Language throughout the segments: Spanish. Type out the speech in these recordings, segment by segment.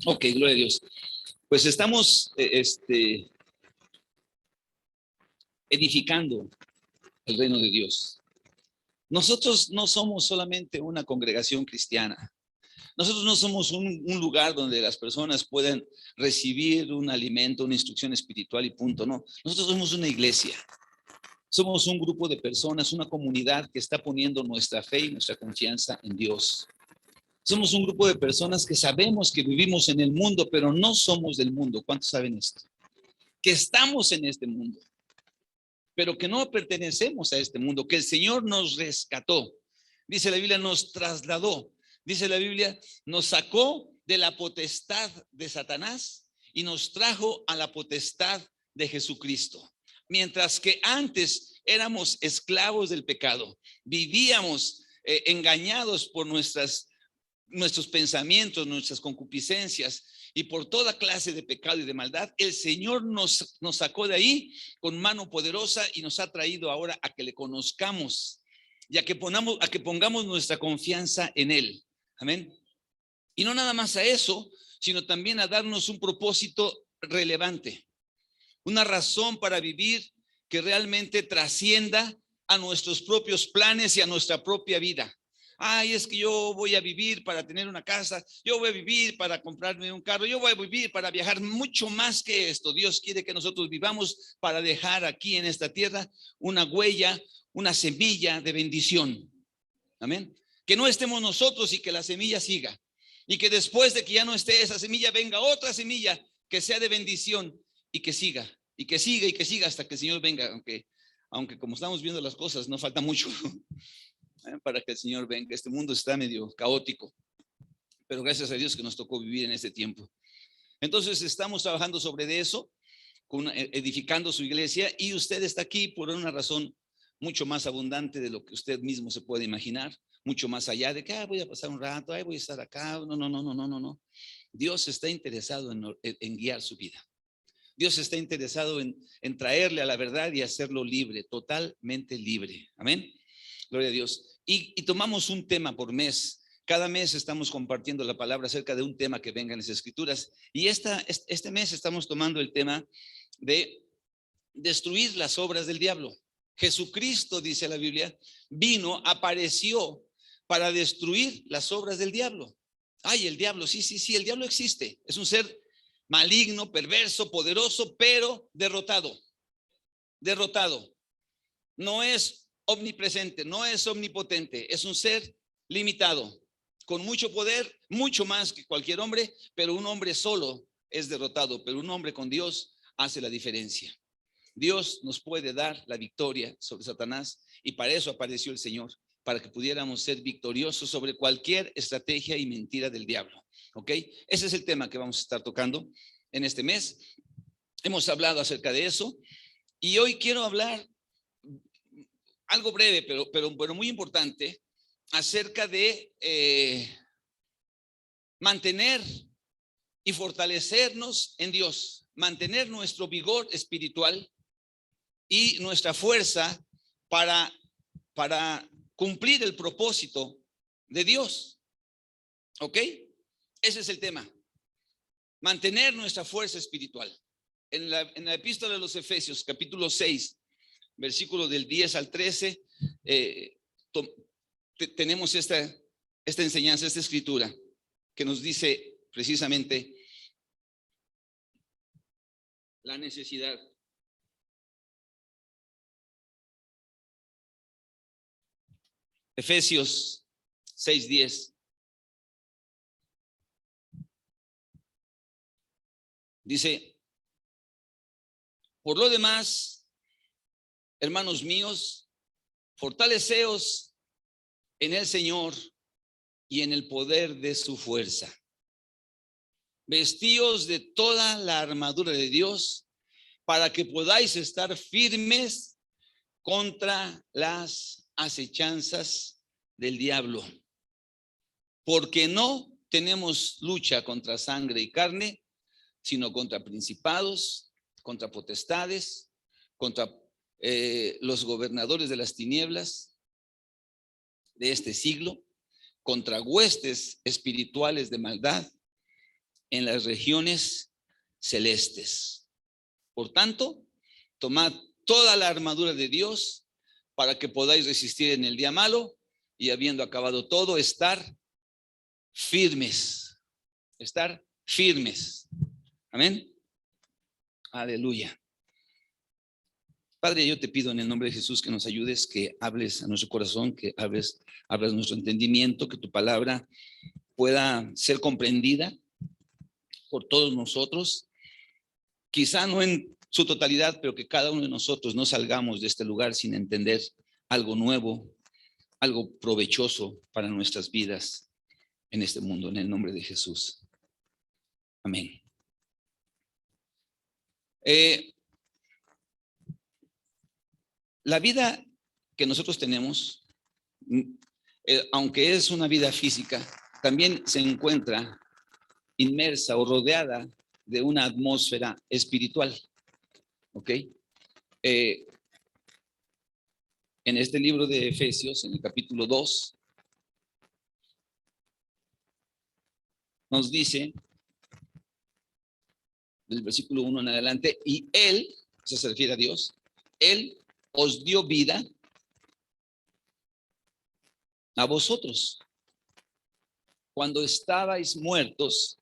Ok, gloria a Dios. Pues estamos edificando el reino de Dios. Nosotros no somos solamente una congregación cristiana. Nosotros no somos un lugar donde las personas puedan recibir un alimento, una instrucción espiritual y punto. No, nosotros somos una iglesia. Somos un grupo de personas, una comunidad que está poniendo nuestra fe y nuestra confianza en Dios. Somos un grupo de personas que sabemos que vivimos en el mundo, pero no somos del mundo. ¿Cuántos saben esto? Que estamos en este mundo, pero que no pertenecemos a este mundo, que el Señor nos rescató. Dice la Biblia, nos trasladó. Dice la Biblia, nos sacó de la potestad de Satanás y nos trajo a la potestad de Jesucristo. Mientras que antes éramos esclavos del pecado, vivíamos engañados por nuestros pensamientos, nuestras concupiscencias y por toda clase de pecado y de maldad, el Señor nos sacó de ahí con mano poderosa y nos ha traído ahora a que le conozcamos y a que pongamos nuestra confianza en Él. Amén. Y no nada más a eso, sino también a darnos un propósito relevante, una razón para vivir que realmente trascienda a nuestros propios planes y a nuestra propia vida. Ay, es que yo voy a vivir para tener una casa, yo voy a vivir para comprarme un carro, yo voy a vivir para viajar. Mucho más que esto, Dios quiere que nosotros vivamos para dejar aquí en esta tierra una huella, una semilla de bendición. Amén. Que no estemos nosotros y que la semilla siga. Y que después de que ya no esté esa semilla, venga otra semilla que sea de bendición y que siga, y que siga, y que siga hasta que el Señor venga. Aunque como estamos viendo las cosas, no falta mucho para que el Señor venga. Este mundo está medio caótico, pero gracias a Dios que nos tocó vivir en este tiempo. Entonces estamos trabajando sobre eso, edificando su iglesia, y usted está aquí por una razón mucho más abundante de lo que usted mismo se puede imaginar, mucho más allá de que voy a pasar un rato, voy a estar acá. No. Dios está interesado en guiar su vida. Dios está interesado en traerle a la verdad y hacerlo libre, totalmente libre. Amén. Gloria a Dios. Y tomamos un tema por mes. Cada mes estamos compartiendo la palabra acerca de un tema que venga en las Escrituras. Y este mes estamos tomando el tema de destruir las obras del diablo. Jesucristo, dice la Biblia, apareció para destruir las obras del diablo. Ay, el diablo, sí, el diablo existe. Es un ser maligno, perverso, poderoso, pero derrotado. No es omnipresente, no es omnipotente, es un ser limitado, con mucho poder, mucho más que cualquier hombre, pero un hombre solo es derrotado, pero un hombre con Dios hace la diferencia. Dios nos puede dar la victoria sobre Satanás, y para eso apareció el Señor, para que pudiéramos ser victoriosos sobre cualquier estrategia y mentira del diablo. ¿Ok? Ese es el tema que vamos a estar tocando en este mes. Hemos hablado acerca de eso, y hoy quiero hablar algo breve, pero muy importante, acerca de mantener y fortalecernos en Dios, mantener nuestro vigor espiritual y nuestra fuerza para cumplir el propósito de Dios. ¿Ok? Ese es el tema. Mantener nuestra fuerza espiritual. En la epístola de los Efesios, capítulo 6, versículo del 10 al 13, tenemos esta enseñanza, esta escritura, que nos dice precisamente la necesidad. Efesios 6:10. Dice: por lo demás, hermanos míos, fortaleceos en el Señor y en el poder de su fuerza. Vestíos de toda la armadura de Dios para que podáis estar firmes contra las acechanzas del diablo. Porque no tenemos lucha contra sangre y carne, sino contra principados, contra potestades, contra los gobernadores de las tinieblas de este siglo, contra huestes espirituales de maldad en las regiones celestes. Por tanto, tomad toda la armadura de Dios para que podáis resistir en el día malo y habiendo acabado todo, estar firmes. Estar firmes. Amén. Aleluya. Padre, yo te pido en el nombre de Jesús que nos ayudes, que hables a nuestro corazón, que hables nuestro entendimiento, que tu palabra pueda ser comprendida por todos nosotros, quizá no en su totalidad, pero que cada uno de nosotros no salgamos de este lugar sin entender algo nuevo, algo provechoso para nuestras vidas en este mundo, en el nombre de Jesús. Amén. La vida que nosotros tenemos, aunque es una vida física, también se encuentra inmersa o rodeada de una atmósfera espiritual. ¿Ok? En este libro de Efesios, en el capítulo 2, nos dice, del versículo 1 en adelante, y Él, eso se refiere a Dios, Él os dio vida a vosotros cuando estabais muertos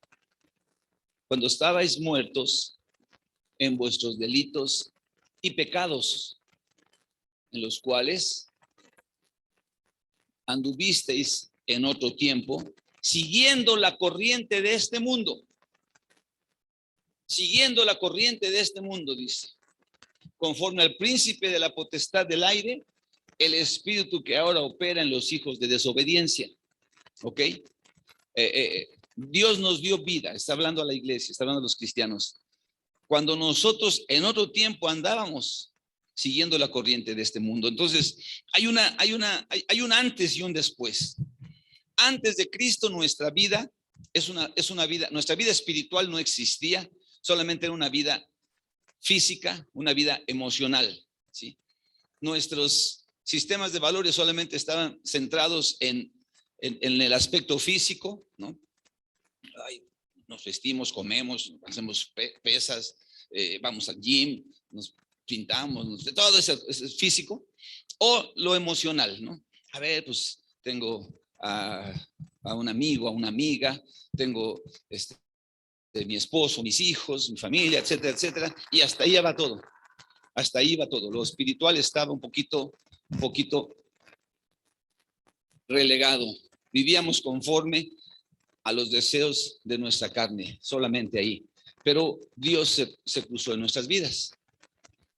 en vuestros delitos y pecados, en los cuales anduvisteis en otro tiempo, siguiendo la corriente de este mundo. Siguiendo la corriente de este mundo, dice, conforme al príncipe de la potestad del aire, el espíritu que ahora opera en los hijos de desobediencia. ¿Ok? Dios nos dio vida, está hablando a la iglesia, está hablando a los cristianos. Cuando nosotros en otro tiempo andábamos siguiendo la corriente de este mundo. Entonces, hay un antes y un después. Antes de Cristo, nuestra vida es una vida, nuestra vida espiritual no existía, solamente era una vida física, una vida emocional, ¿sí? Nuestros sistemas de valores solamente estaban centrados en el aspecto físico, ¿no? Ay, nos vestimos, comemos, hacemos pesas, vamos al gym, nos pintamos, todo eso es físico, o lo emocional, ¿no? A ver, pues tengo a un amigo, a una amiga, tengo de mi esposo, mis hijos, mi familia, etcétera, etcétera, y hasta ahí va todo. Hasta ahí va todo. Lo espiritual estaba un poquito relegado. Vivíamos conforme a los deseos de nuestra carne, solamente ahí. Pero Dios se cruzó en nuestras vidas.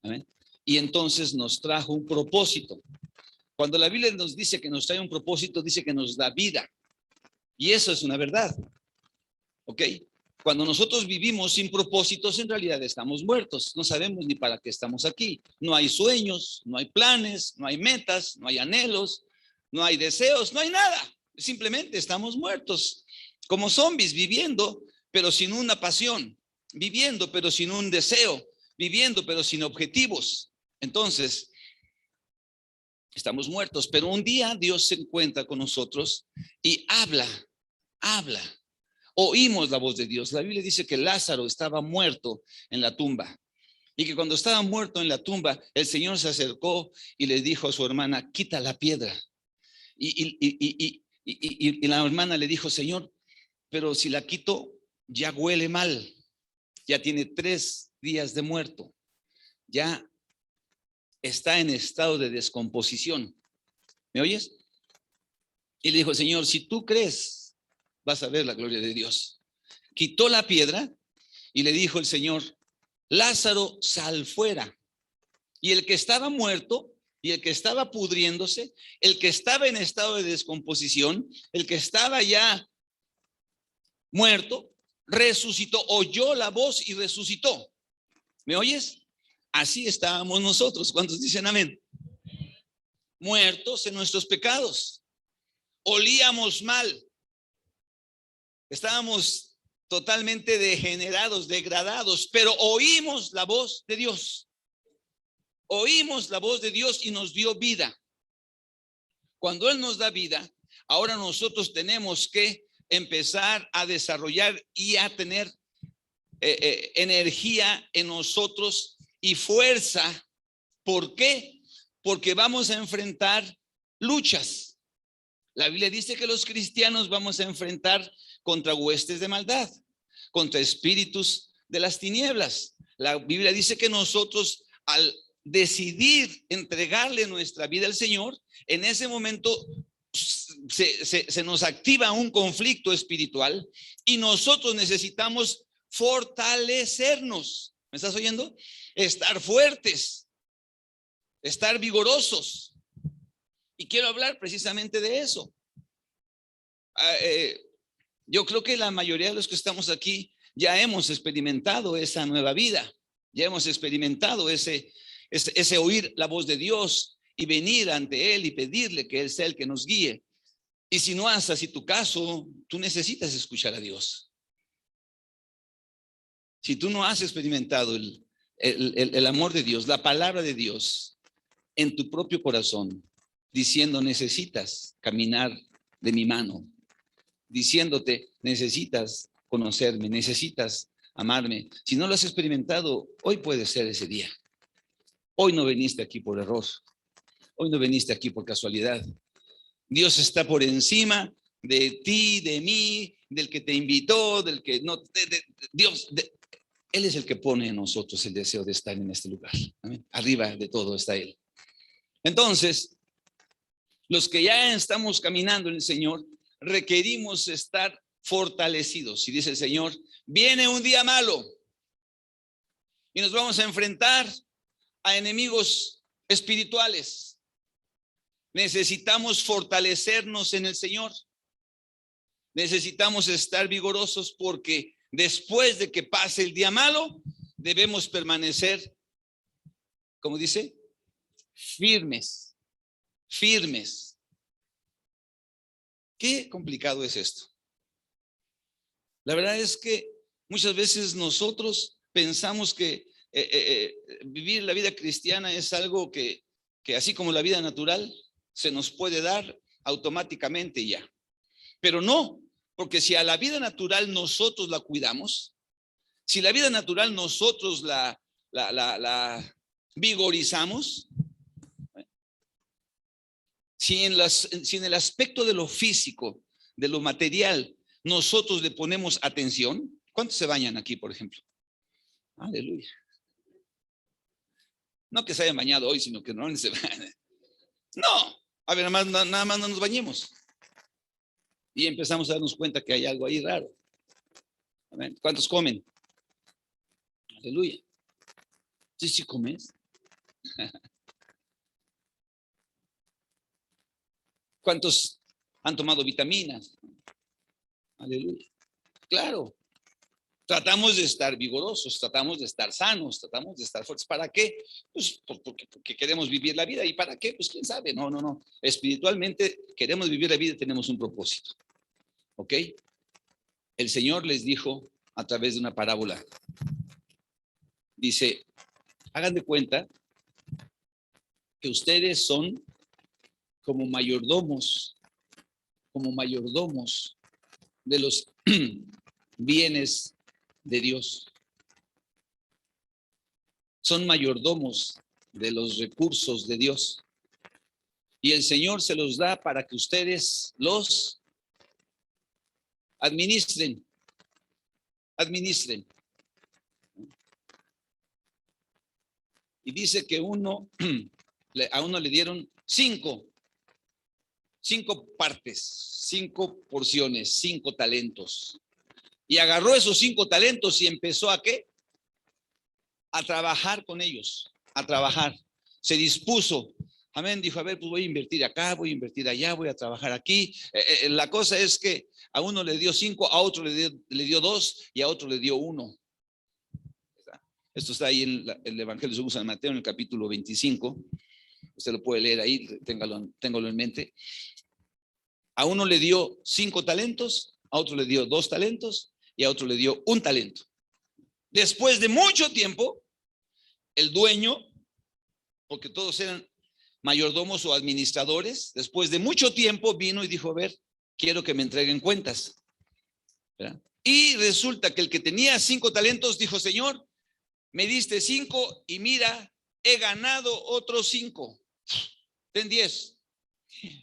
¿Amén? Y entonces nos trajo un propósito. Cuando la Biblia nos dice que nos trae un propósito, dice que nos da vida. Y eso es una verdad. ¿Ok? Cuando nosotros vivimos sin propósitos, en realidad estamos muertos. No sabemos ni para qué estamos aquí. No hay sueños, no hay planes, no hay metas, no hay anhelos, no hay deseos, no hay nada. Simplemente estamos muertos. Como zombies, viviendo, pero sin una pasión. Viviendo, pero sin un deseo. Viviendo, pero sin objetivos. Entonces, estamos muertos. Pero un día Dios se encuentra con nosotros y habla. Oímos la voz de Dios. La Biblia dice que Lázaro estaba muerto en la tumba y que cuando estaba muerto en la tumba, el Señor se acercó y le dijo a su hermana, quita la piedra. Y la hermana le dijo, Señor, pero si la quito, ya huele mal, ya tiene 3 días de muerto, ya está en estado de descomposición. ¿Me oyes? Y le dijo, Señor, si tú crees, vas a ver la gloria de Dios. Quitó la piedra y le dijo el Señor, Lázaro, sal fuera. Y el que estaba muerto y el que estaba pudriéndose, el que estaba en estado de descomposición, el que estaba ya muerto, resucitó, oyó la voz y resucitó. ¿Me oyes? Así estábamos nosotros. ¿Cuántos dicen amén? Muertos en nuestros pecados. Olíamos mal. Estábamos totalmente degenerados, degradados, pero oímos la voz de Dios. Oímos la voz de Dios y nos dio vida. Cuando Él nos da vida, ahora nosotros tenemos que empezar a desarrollar y a tener energía en nosotros y fuerza. ¿Por qué? Porque vamos a enfrentar luchas. La Biblia dice que los cristianos vamos a enfrentar contra huestes de maldad, contra espíritus de las tinieblas. La Biblia dice que nosotros, al decidir entregarle nuestra vida al Señor, en ese momento se nos activa un conflicto espiritual y nosotros necesitamos fortalecernos. ¿Me estás oyendo? Estar fuertes, estar vigorosos. Y quiero hablar precisamente de eso. Yo creo que la mayoría de los que estamos aquí ya hemos experimentado esa nueva vida, ya hemos experimentado ese oír la voz de Dios y venir ante Él y pedirle que Él sea el que nos guíe. Y si no es así tu caso, tú necesitas escuchar a Dios. Si tú no has experimentado el amor de Dios, la palabra de Dios en tu propio corazón, diciendo necesitas caminar de mi mano, diciéndote necesitas conocerme, necesitas amarme. Si no lo has experimentado, hoy puede ser ese día. Hoy no viniste aquí por error. Hoy no viniste aquí por casualidad. Dios está por encima de ti, de mí, del que te invitó, del que no. Dios, Él es el que pone en nosotros el deseo de estar en este lugar. ¿Amén? Arriba de todo está Él. Entonces, los que ya estamos caminando en el Señor, requerimos estar fortalecidos. Y dice el Señor, viene un día malo y nos vamos a enfrentar a enemigos espirituales. Necesitamos fortalecernos en el Señor. Necesitamos estar vigorosos porque después de que pase el día malo, debemos permanecer, ¿cómo dice? Firmes, firmes. Qué complicado es esto. La verdad es que muchas veces nosotros pensamos que vivir la vida cristiana es algo que así como la vida natural se nos puede dar automáticamente ya. Pero no, porque si a la vida natural nosotros la cuidamos, si la vida natural nosotros la vigorizamos, si en el aspecto de lo físico, de lo material, nosotros le ponemos atención. ¿Cuántos se bañan aquí, por ejemplo? Aleluya. No que se hayan bañado hoy, sino que no se bañan. No, a ver, nada más no nos bañemos. Y empezamos a darnos cuenta que hay algo ahí raro. ¿Cuántos comen? Aleluya. ¿Sí comes? ¿Cuántos han tomado vitaminas? Aleluya. Claro. Tratamos de estar vigorosos, tratamos de estar sanos, tratamos de estar fuertes. ¿Para qué? Pues porque queremos vivir la vida. ¿Y para qué? Pues quién sabe. No. Espiritualmente queremos vivir la vida y tenemos un propósito. ¿Ok? El Señor les dijo a través de una parábola. Dice, hagan de cuenta que ustedes son como mayordomos de los bienes de Dios. Son mayordomos de los recursos de Dios. Y el Señor se los da para que ustedes los administren. Y dice que a uno le dieron cinco partes, 5 porciones, 5 talentos. Y agarró esos 5 talentos y empezó ¿a qué? A trabajar con ellos, a trabajar. Se dispuso. Amén, dijo, a ver, pues voy a invertir acá, voy a invertir allá, voy a trabajar aquí. La cosa es que a uno le dio 5, a otro le dio 2 y a otro le dio 1. Esto está ahí en el Evangelio según San Mateo, en el capítulo 25. Usted lo puede leer ahí, téngalo en mente. A uno le dio 5 talentos, a otro le dio 2 talentos y a otro le dio 1 talento. Después de mucho tiempo, el dueño, porque todos eran mayordomos o administradores, después de mucho tiempo vino y dijo, a ver, quiero que me entreguen cuentas. ¿verdad? Y resulta que el que tenía 5 talentos dijo: Señor, me diste 5 y mira, he ganado otros 5. Ten 10.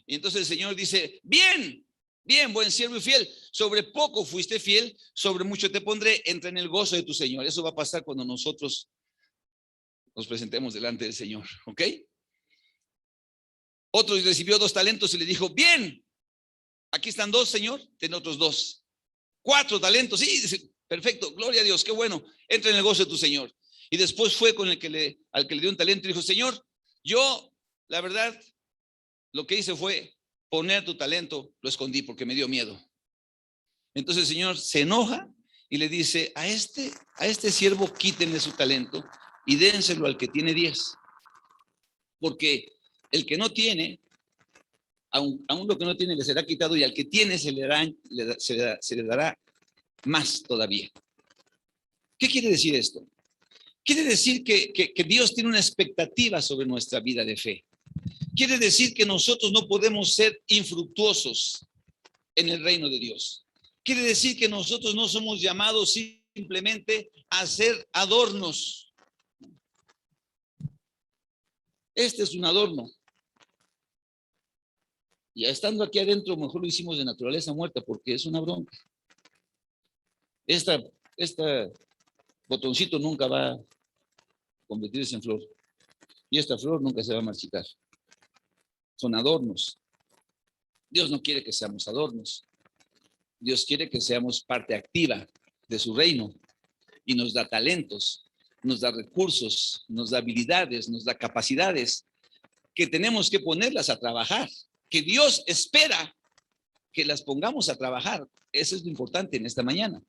Y entonces el Señor dice: bien, bien, buen siervo y fiel. Sobre poco fuiste fiel, sobre mucho te pondré. Entra en el gozo de tu Señor. Eso va a pasar cuando nosotros nos presentemos delante del Señor, ¿ok? Otro recibió 2 talentos y le dijo: bien, aquí están 2, Señor, ten otros 2. 4 talentos, sí, perfecto, gloria a Dios, qué bueno, entra en el gozo de tu Señor. Y después fue con al que le dio un talento y dijo: Señor, yo, la verdad, lo que hice fue poner tu talento, lo escondí porque me dio miedo. Entonces el Señor se enoja y le dice: a este siervo quítenle su talento y dénselo al que tiene 10. Porque el que no tiene, aún lo que no tiene le será quitado, y al que tiene se le dará más todavía. ¿Qué quiere decir esto? Quiere decir que Dios tiene una expectativa sobre nuestra vida de fe. Quiere decir que nosotros no podemos ser infructuosos en el reino de Dios. Quiere decir que nosotros no somos llamados simplemente a ser adornos. Este es un adorno. Y estando aquí adentro, mejor lo hicimos de naturaleza muerta, porque es una bronca. Esta botoncito nunca va a convertirse en flor. Y esta flor nunca se va a marchitar. Son adornos. Dios no quiere que seamos adornos. Dios quiere que seamos parte activa de su reino, y nos da talentos, nos da recursos, nos da habilidades, nos da capacidades que tenemos que ponerlas a trabajar, que Dios espera que las pongamos a trabajar. Eso es lo importante en esta mañana.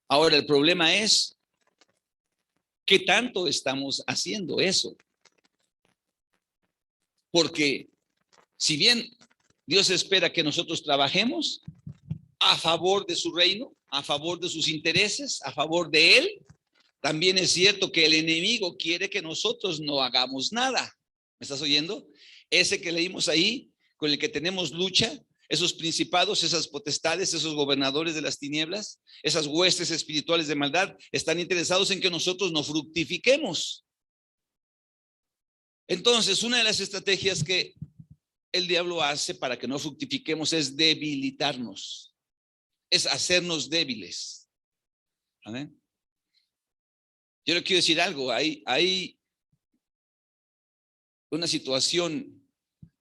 Ahora, el problema es: ¿qué tanto estamos haciendo eso? Porque si bien Dios espera que nosotros trabajemos a favor de su reino, a favor de sus intereses, a favor de Él, también es cierto que el enemigo quiere que nosotros no hagamos nada. ¿Me estás oyendo? Ese que leímos ahí, con el que tenemos lucha, esos principados, esas potestades, esos gobernadores de las tinieblas, esas huestes espirituales de maldad, están interesados en que nosotros no fructifiquemos. Entonces, una de las estrategias que el diablo hace para que no fructifiquemos es debilitarnos, es hacernos débiles. ¿Amén? Yo le quiero decir algo: hay una situación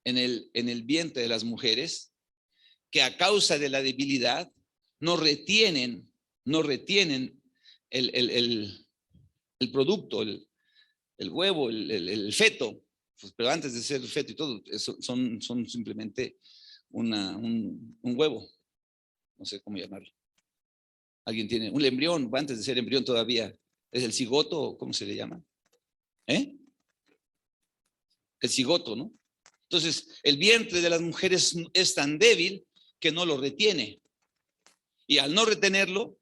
en el vientre de las mujeres que, a causa de la debilidad, no retienen el producto, el huevo, el feto. Pues, pero antes de ser feto y todo, son simplemente un huevo, no sé cómo llamarlo. Alguien tiene un embrión, antes de ser embrión todavía es el cigoto, ¿cómo se le llama? El cigoto, ¿no? Entonces, el vientre de las mujeres es tan débil que no lo retiene. Y al no retenerlo,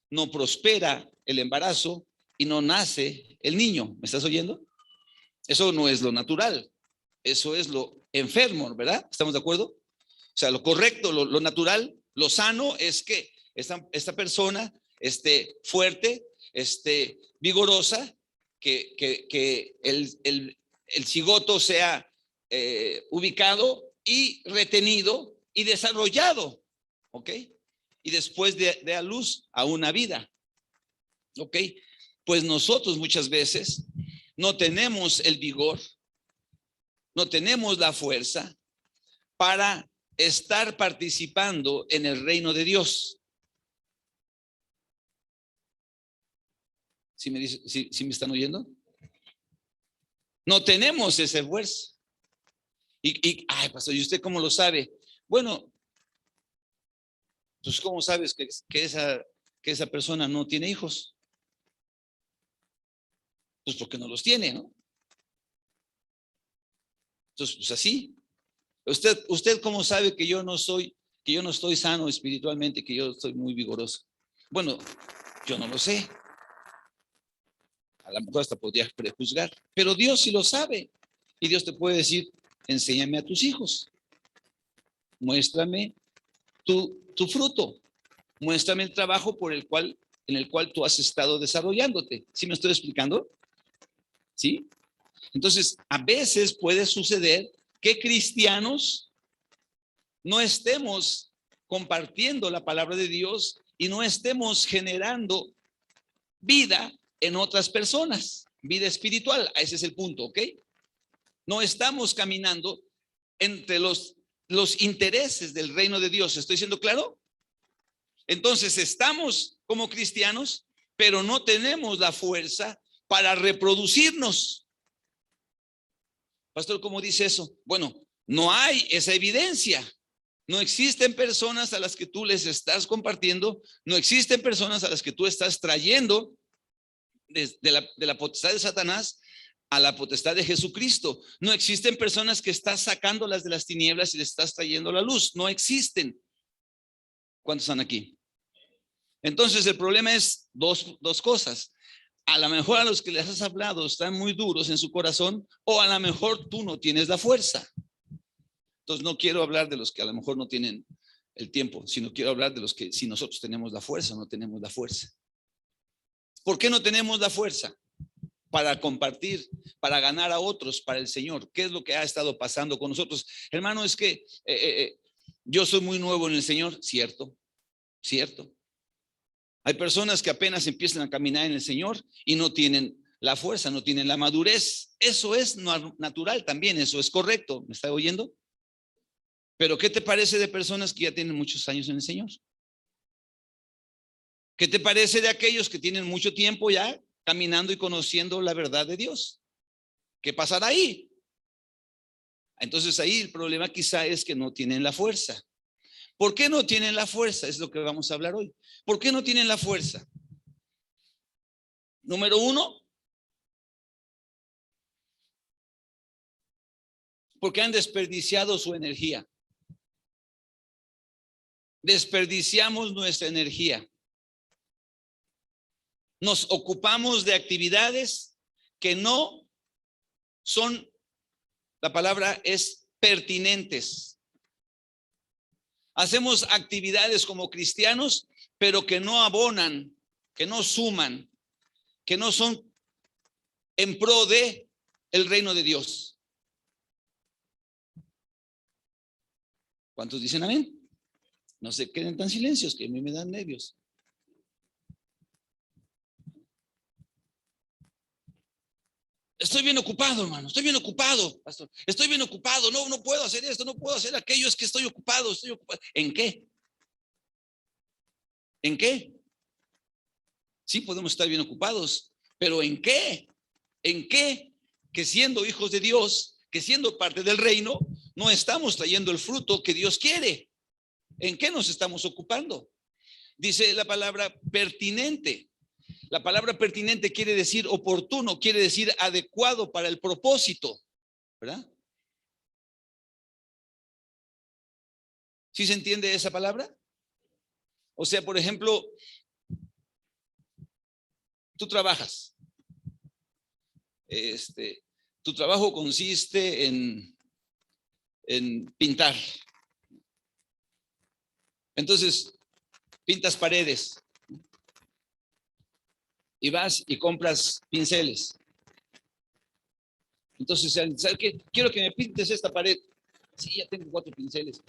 no prospera el embarazo y no nace el niño. ¿Me estás oyendo? Eso no es lo natural. Eso es lo enfermo, ¿verdad? ¿Estamos de acuerdo? O sea, lo correcto, lo natural, lo sano es que esta persona esté fuerte, esté vigorosa, que el cigoto sea ubicado y retenido y desarrollado, ¿ok? Y después de a luz a una vida, ¿ok? Pues nosotros muchas veces no tenemos el vigor, no tenemos la fuerza para estar participando en el reino de Dios. ¿Sí me están oyendo? No tenemos ese esfuerzo. Ay, pastor, ¿y usted cómo lo sabe? Bueno, pues ¿cómo sabes que esa persona no tiene hijos? Pues porque no los tiene, ¿no? Entonces, pues así. ¿Usted cómo sabe que yo no estoy sano espiritualmente, que yo estoy muy vigoroso? Bueno, yo no lo sé. A lo mejor hasta podría prejuzgar, pero Dios sí lo sabe. Y Dios te puede decir: enséñame a tus hijos, muéstrame tu fruto, Muéstrame el trabajo en el cual tú has estado desarrollándote. ¿Sí me estoy explicando? ¿Sí? Entonces, a veces puede suceder que cristianos no estemos compartiendo la palabra de Dios y no estemos generando vida en otras personas, vida espiritual. Ese es el punto, ¿ok? No estamos caminando entre los intereses del reino de Dios. ¿Estoy siendo claro? Entonces estamos como cristianos, pero no tenemos la fuerza para reproducirnos. Pastor, ¿cómo dice eso? Bueno, no hay esa evidencia. No existen personas a las que tú les estás compartiendo, no existen personas a las que tú estás trayendo de la potestad de Satanás a la potestad de Jesucristo. No existen personas que estás sacándolas de las tinieblas y les estás trayendo la luz. No existen. ¿Cuántos están aquí? Entonces el problema es dos cosas. A lo mejor a los que les has hablado están muy duros en su corazón, o a lo mejor tú no tienes la fuerza. Entonces no quiero hablar de los que a lo mejor no tienen el tiempo, sino quiero hablar de los que si nosotros tenemos la fuerza o no tenemos la fuerza. ¿Por qué no tenemos la fuerza? Para compartir, para ganar a otros, para el Señor. ¿Qué es lo que ha estado pasando con nosotros? Hermano, es que yo soy muy nuevo en el Señor, cierto, cierto. Hay personas que apenas empiezan a caminar en el Señor y no tienen la fuerza, no tienen la madurez. Eso es natural también, eso es correcto. ¿Me está oyendo? Pero ¿qué te parece de personas que ya tienen muchos años en el Señor? ¿Qué te parece de aquellos que tienen mucho tiempo ya caminando y conociendo la verdad de Dios? ¿Qué pasará ahí? Entonces ahí el problema quizá es que no tienen la fuerza. ¿Por qué no tienen la fuerza? Es lo que vamos a hablar hoy. ¿Por qué no tienen la fuerza? Número uno, porque han desperdiciado su energía. Desperdiciamos nuestra energía. Nos ocupamos de actividades que no son, la palabra es pertinentes. Hacemos actividades como cristianos, pero que no abonan, que no suman, que no son en pro de el reino de Dios. ¿Cuántos dicen amén? No se queden tan silencios que a mí me dan nervios. Estoy bien ocupado, hermano. Estoy bien ocupado, pastor. Estoy bien ocupado. No puedo hacer esto, no puedo hacer aquello. Es que estoy ocupado, estoy ocupado. ¿En qué? ¿En qué? Sí podemos estar bien ocupados, pero ¿en qué? ¿En qué? Que siendo hijos de Dios, que siendo parte del reino, no estamos trayendo el fruto que Dios quiere. ¿En qué nos estamos ocupando? Dice la palabra pertinente. La palabra pertinente quiere decir oportuno, quiere decir adecuado para el propósito, ¿verdad? ¿Sí se entiende esa palabra? O sea, por ejemplo, tú trabajas. Tu trabajo consiste en pintar. Entonces, pintas paredes y vas y compras pinceles. Entonces, ¿sabes qué? Quiero que me pintes esta pared. Sí, ya tengo 4 pinceles.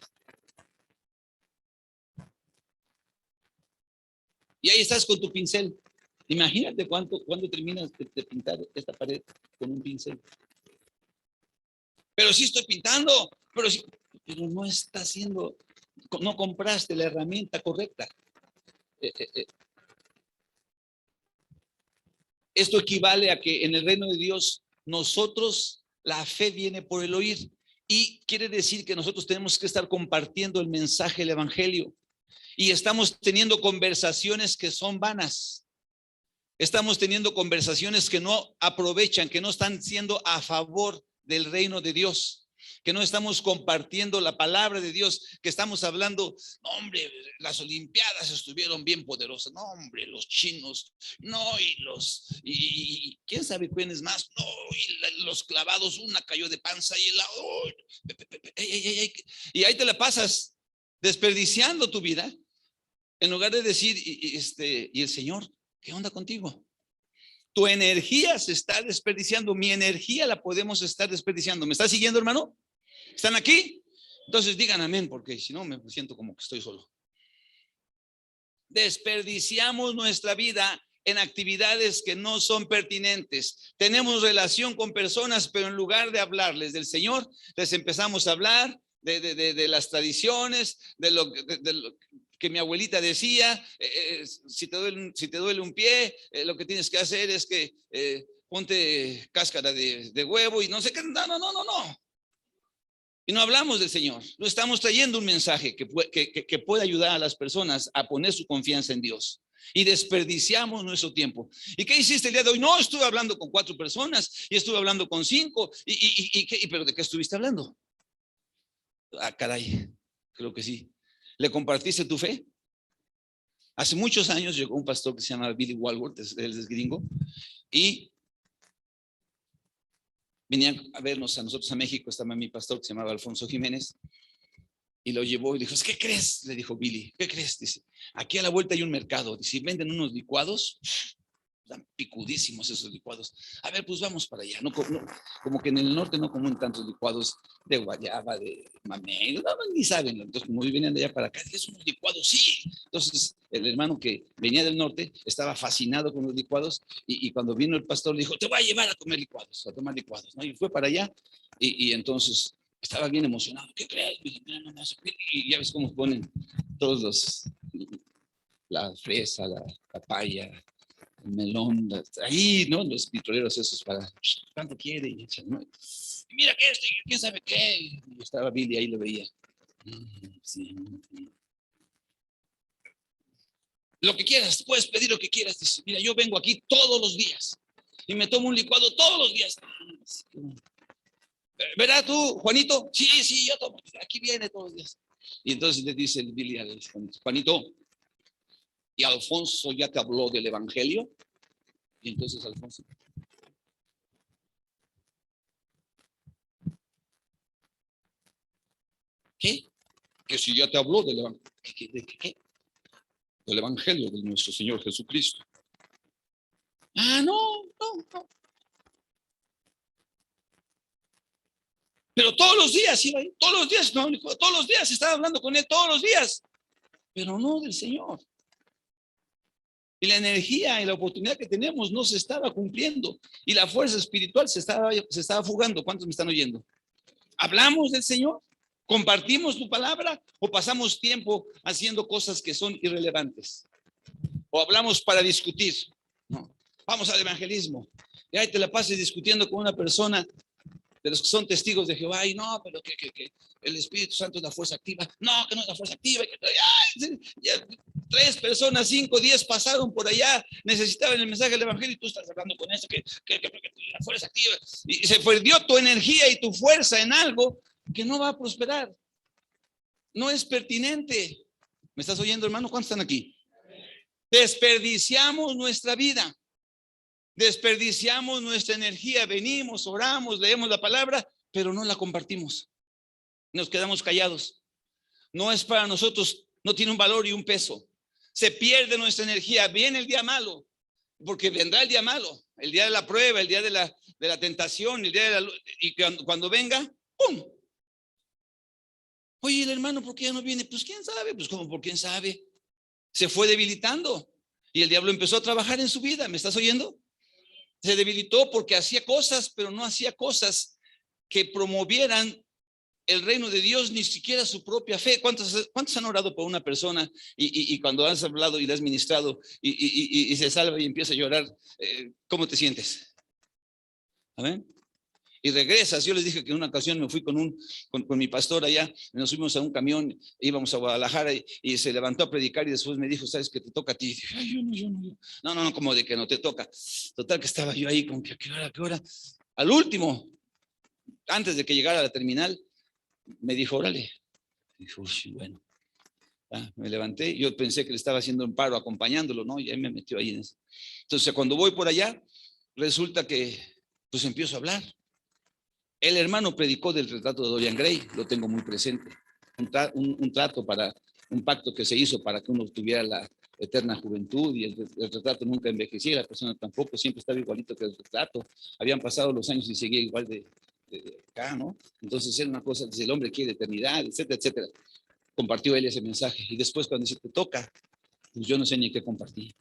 Y ahí estás con tu pincel. Imagínate cuándo terminas de pintar esta pared con un pincel. Pero sí estoy pintando, pero no está haciendo, no compraste la herramienta correcta. Esto equivale a que en el reino de Dios nosotros, la fe viene por el oír, y quiere decir que nosotros tenemos que estar compartiendo el mensaje del evangelio, y estamos teniendo conversaciones que son vanas. Estamos teniendo conversaciones que no aprovechan, que no están siendo a favor del reino de Dios, que no estamos compartiendo la palabra de Dios, que estamos hablando, no, hombre, las olimpiadas estuvieron bien poderosas, no, hombre, los chinos, no, y quién sabe quiénes más, no, y los clavados, una cayó de panza y la, oh, y ahí te la pasas desperdiciando tu vida En lugar de decir, y el Señor, ¿qué onda contigo? Tu energía se está desperdiciando. Mi energía la podemos estar desperdiciando. ¿Me está siguiendo, hermano? ¿Están aquí? Entonces digan amén, porque si no me siento como que estoy solo. Desperdiciamos nuestra vida en actividades que no son pertinentes. Tenemos relación con personas, pero en lugar de hablarles del Señor, les empezamos a hablar de las tradiciones, de lo que mi abuelita decía. Si te duele un pie, lo que tienes que hacer es que ponte cáscara de huevo y no sé qué. No. Y no hablamos del Señor. No estamos trayendo un mensaje que pueda ayudar a las personas a poner su confianza en Dios. Y desperdiciamos nuestro tiempo. ¿Y qué hiciste el día de hoy? No, estuve hablando con 4 personas y estuve hablando con 5. ¿Pero de qué estuviste hablando? Ah, caray, creo que sí. ¿Le compartiste tu fe? Hace muchos años llegó un pastor que se llama Billy Walworth, él es gringo, y venían a vernos a nosotros a México. Estaba mi pastor que se llamaba Alfonso Jiménez, y lo llevó y dijo, ¿qué crees? Le dijo Billy, ¿qué crees? Dice, aquí a la vuelta hay un mercado, dice, venden unos licuados, están picudísimos esos licuados. A ver, pues vamos para allá. No, como que en el norte no comen tantos licuados de guayaba, de mamey, no, ni saben. Entonces, como venían de allá para acá, es unos licuados, sí. Entonces, el hermano que venía del norte estaba fascinado con los licuados, y cuando vino el pastor le dijo, te voy a llevar a comer licuados, a tomar licuados, ¿no? Y fue para allá, y entonces estaba bien emocionado. ¿Qué crees? Mira, y ya ves cómo ponen todos la fresa, la papaya, el melón, ahí, ¿no? Los pitroleros esos para, ¿cuánto quiere? Y echan, ¿no? Y mira que quién sabe qué. Y estaba Billy, ahí lo veía. Sí. Lo que quieras, puedes pedir lo que quieras. Dice, mira, yo vengo aquí todos los días y me tomo un licuado todos los días. ¿Verdad tú, Juanito? Sí, yo tomo. Aquí viene todos los días. Y entonces le dice el Billy al Juanito, ¿y Alfonso ya te habló del evangelio? Y entonces Alfonso, ¿qué? Que si ya te habló del evangelio. ¿Qué? Del evangelio de nuestro Señor Jesucristo. Ah, no. Pero todos los días iba ahí, todos los días, no, todos los días estaba hablando con él, todos los días, pero no del Señor. Y la energía y la oportunidad que tenemos no se estaba cumpliendo, y la fuerza espiritual se estaba fugando. ¿Cuántos me están oyendo? ¿Hablamos del Señor? ¿Compartimos tu palabra? ¿O pasamos tiempo haciendo cosas que son irrelevantes? ¿O hablamos para discutir? No. Vamos al evangelismo. Y ahí te la pases discutiendo con una persona de los que son testigos de Jehová, y no, pero que el Espíritu Santo es la fuerza activa. No, que no es la fuerza activa. Ya 3 personas, 5, 10 pasaron por allá, necesitaban el mensaje del evangelio, y tú estás hablando con eso, que la fuerza activa. Y se perdió tu energía y tu fuerza en algo que no va a prosperar. No es pertinente. ¿Me estás oyendo, hermano? ¿Cuántos están aquí? Desperdiciamos nuestra vida. Desperdiciamos nuestra energía. Venimos, oramos, leemos la palabra, pero no la compartimos. Nos quedamos callados. No es para nosotros, no tiene un valor y un peso. Se pierde nuestra energía. Viene el día malo, porque vendrá el día malo, el día de la prueba, el día de la tentación, el día de la, y cuando venga, ¡pum! Oye, el hermano, ¿por qué ya no viene? Pues quién sabe. Pues ¿cómo por quién sabe? Se fue debilitando y el diablo empezó a trabajar en su vida. ¿Me estás oyendo? Se debilitó porque hacía cosas, pero no hacía cosas que promovieran el reino de Dios, ni siquiera su propia fe. ¿Cuántos han orado por una persona y cuando has hablado y le has ministrado y se salva y empieza a llorar, ¿cómo te sientes? ¿Amén? Y regresas. Yo les dije que en una ocasión me fui con mi pastor allá, nos fuimos a un camión, íbamos a Guadalajara, y se levantó a predicar, y después me dijo, ¿sabes qué te toca a ti? Y dije, ay, yo no. No, como de que no te toca. Total que estaba yo ahí con que ¿a qué hora? Al último, antes de que llegara a la terminal, me dijo, órale. Dijo, bueno. Me levanté, yo pensé que le estaba haciendo un paro acompañándolo, ¿no? Y ahí me metió ahí en eso. Entonces, cuando voy por allá, resulta que pues empiezo a hablar. El hermano predicó del retrato de Dorian Gray, lo tengo muy presente. Un trato para un pacto que se hizo para que uno tuviera la eterna juventud y el retrato nunca envejecía, la persona tampoco, siempre estaba igualito que el retrato. Habían pasado los años y seguía igual de acá, ¿no? Entonces era una cosa, dice, el hombre quiere eternidad, etcétera, etcétera. Compartió él ese mensaje y después cuando dice, te toca, pues yo no sé ni qué compartí.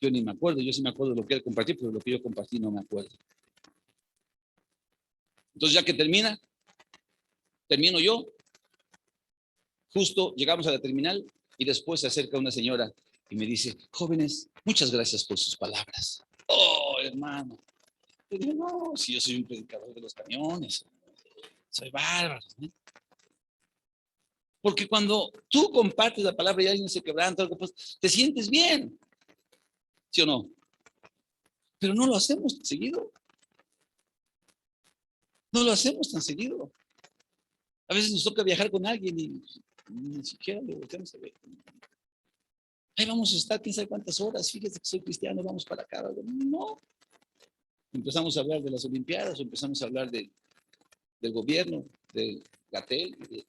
Yo ni me acuerdo, yo sí me acuerdo de lo que él compartió, pero lo que yo compartí no me acuerdo. Entonces ya que termino yo, justo llegamos a la terminal y después se acerca una señora y me dice, jóvenes, muchas gracias por sus palabras. Oh, hermano. Yo digo, no, si yo soy un predicador de los camiones, soy bárbaro, ¿eh? Porque cuando tú compartes la palabra y alguien se quebranta, pues, te sientes bien, ¿sí o no? Pero no lo hacemos tan seguido. No lo hacemos tan seguido. A veces nos toca viajar con alguien y ni siquiera le volteamos a ver. Ahí vamos a estar, quién sabe cuántas horas, fíjese que soy cristiano, vamos para acá. No. Empezamos a hablar de las Olimpiadas, o empezamos a hablar del gobierno, del Gatel, de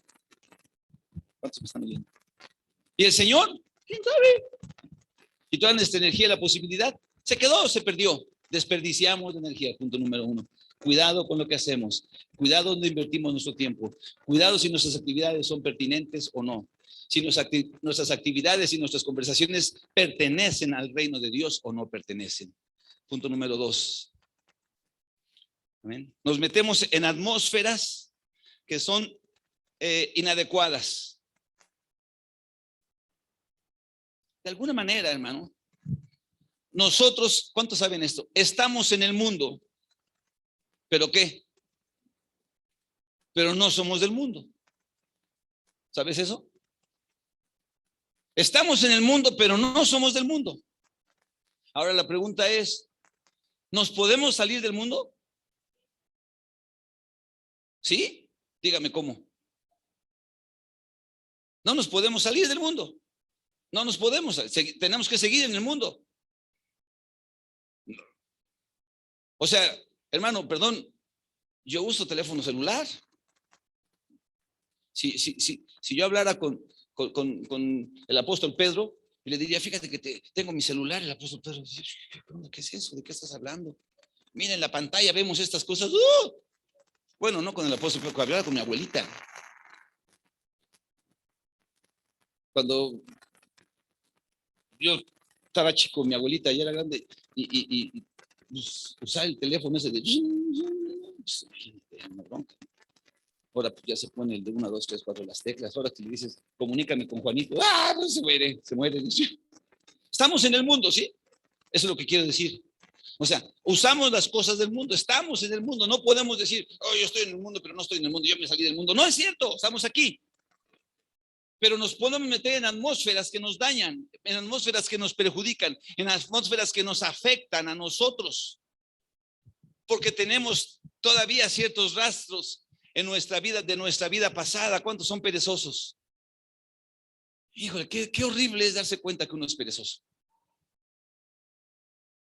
cuántos me están oyendo. Y el Señor, quién sabe. Y toda nuestra energía, la posibilidad, se quedó o se perdió. Desperdiciamos la energía, punto número 1. Cuidado con lo que hacemos. Cuidado donde invertimos nuestro tiempo. Cuidado si nuestras actividades son pertinentes o no. Si nuestras actividades y nuestras conversaciones pertenecen al reino de Dios o no pertenecen. Punto número 2. ¿Amén? Nos metemos en atmósferas que son inadecuadas. De alguna manera, hermano, nosotros, ¿cuántos saben esto? Estamos en el mundo, ¿pero qué? Pero no somos del mundo. ¿Sabes eso? Estamos en el mundo, pero no somos del mundo. Ahora la pregunta es, ¿nos podemos salir del mundo? ¿Sí? Dígame cómo. No nos podemos salir del mundo. No nos podemos, tenemos que seguir en el mundo. O sea, hermano, perdón, yo uso teléfono celular. Si yo hablara con el apóstol Pedro y le diría, fíjate que tengo mi celular, el apóstol Pedro dice, ¿qué es eso? ¿De qué estás hablando? Mira, en la pantalla vemos estas cosas. Bueno, no con el apóstol Pedro, hablaba con mi abuelita. Cuando yo estaba chico, mi abuelita ya era grande y pues, usar el teléfono ese de... Pues, imagínate, una bronca. Ahora pues, ya se pone el de 1, 2, 3, 4 las teclas. Ahora que le dices, comunícame con Juanito, pues se muere, se muere. Estamos en el mundo, ¿sí? Eso es lo que quiero decir. O sea, usamos las cosas del mundo, estamos en el mundo. No podemos decir, oh, yo estoy en el mundo, pero no estoy en el mundo, yo me salí del mundo. No es cierto, estamos aquí. Pero nos podemos meter en atmósferas que nos dañan, en atmósferas que nos perjudican, en atmósferas que nos afectan a nosotros. Porque tenemos todavía ciertos rastros en nuestra vida, de nuestra vida pasada. ¿Cuántos son perezosos? Híjole, qué horrible es darse cuenta que uno es perezoso.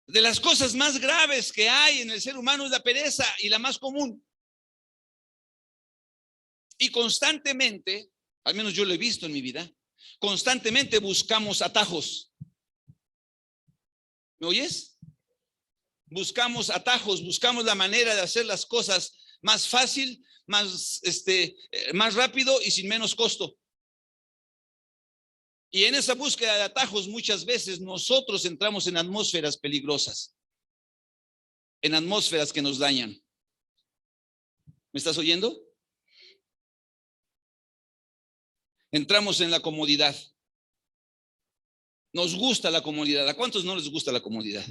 De las cosas más graves que hay en el ser humano es la pereza, y la más común. Y constantemente, al menos yo lo he visto en mi vida, constantemente buscamos atajos. ¿Me oyes? Buscamos atajos, buscamos la manera de hacer las cosas más fácil, más rápido y sin menos costo. Y en esa búsqueda de atajos muchas veces nosotros entramos en atmósferas peligrosas, en atmósferas que nos dañan. ¿Me estás oyendo? Entramos en la comodidad. Nos gusta la comodidad. ¿A cuántos no les gusta la comodidad?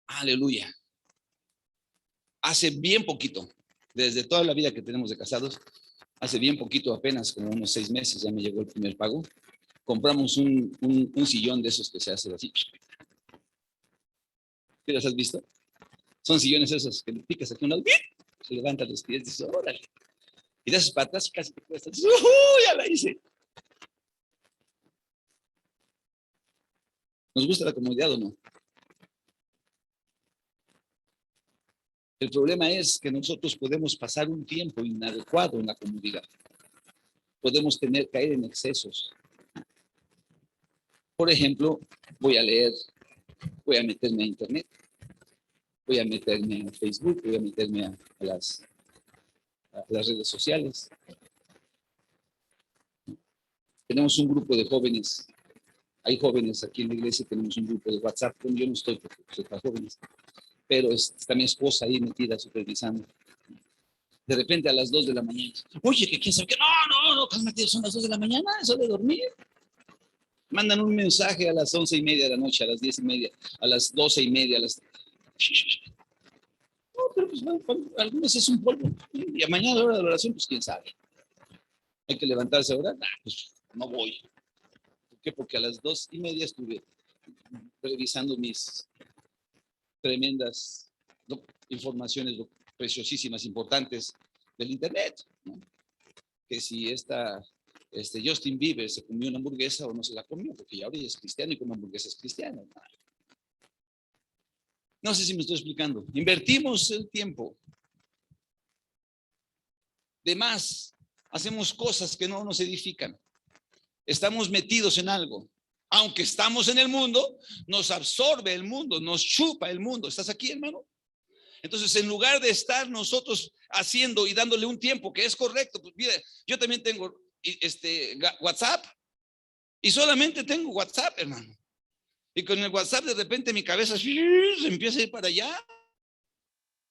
Aleluya. Hace bien poquito, desde toda la vida que tenemos de casados, hace bien poquito, apenas como unos 6 meses, ya me llegó el primer pago. Compramos un sillón de esos que se hace así. ¿Qué los has visto? Son sillones esos que le picas aquí a un lado, se levantan los pies y dices, órale. Y de esos para atrás casi te cuesta. Ya la hice. ¿Nos gusta la comodidad o no? El problema es que nosotros podemos pasar un tiempo inadecuado en la comodidad. podemos caer en excesos. Por ejemplo, voy a leer, voy a meterme a internet, voy a meterme a Facebook, voy a meterme a las redes sociales. Tenemos un grupo de jóvenes, hay jóvenes aquí en la iglesia, tenemos un grupo de WhatsApp, yo no estoy porque soy para jóvenes, pero está mi esposa ahí metida supervisando. De repente a las 2 de la mañana, oye, que quién sabe qué, no, cálmate, son las 2 de la mañana, eso de dormir. Mandan un mensaje a las 11:30 de la noche, a las 10:30, a las 12:30, a las... No, pero pues bueno, algunas es un polvo. Y a mañana a la hora de la oración, pues quién sabe. Hay que levantarse ahora, pues no voy. ¿Por qué? Porque a las 2:30 estuve revisando mis tremendas informaciones preciosísimas, importantes del internet, ¿no? Que si Justin Bieber se comió una hamburguesa o no se la comió, porque ya ahora es cristiano y come hamburguesas cristianas. No sé si me estoy explicando. Invertimos el tiempo. De más, hacemos cosas que no nos edifican. Estamos metidos en algo. Aunque estamos en el mundo, nos absorbe el mundo, nos chupa el mundo. ¿Estás aquí, hermano? Entonces, en lugar de estar nosotros haciendo y dándole un tiempo que es correcto, pues mire, yo también tengo WhatsApp y solamente tengo WhatsApp, hermano. Y con el WhatsApp de repente mi cabeza se empieza a ir para allá.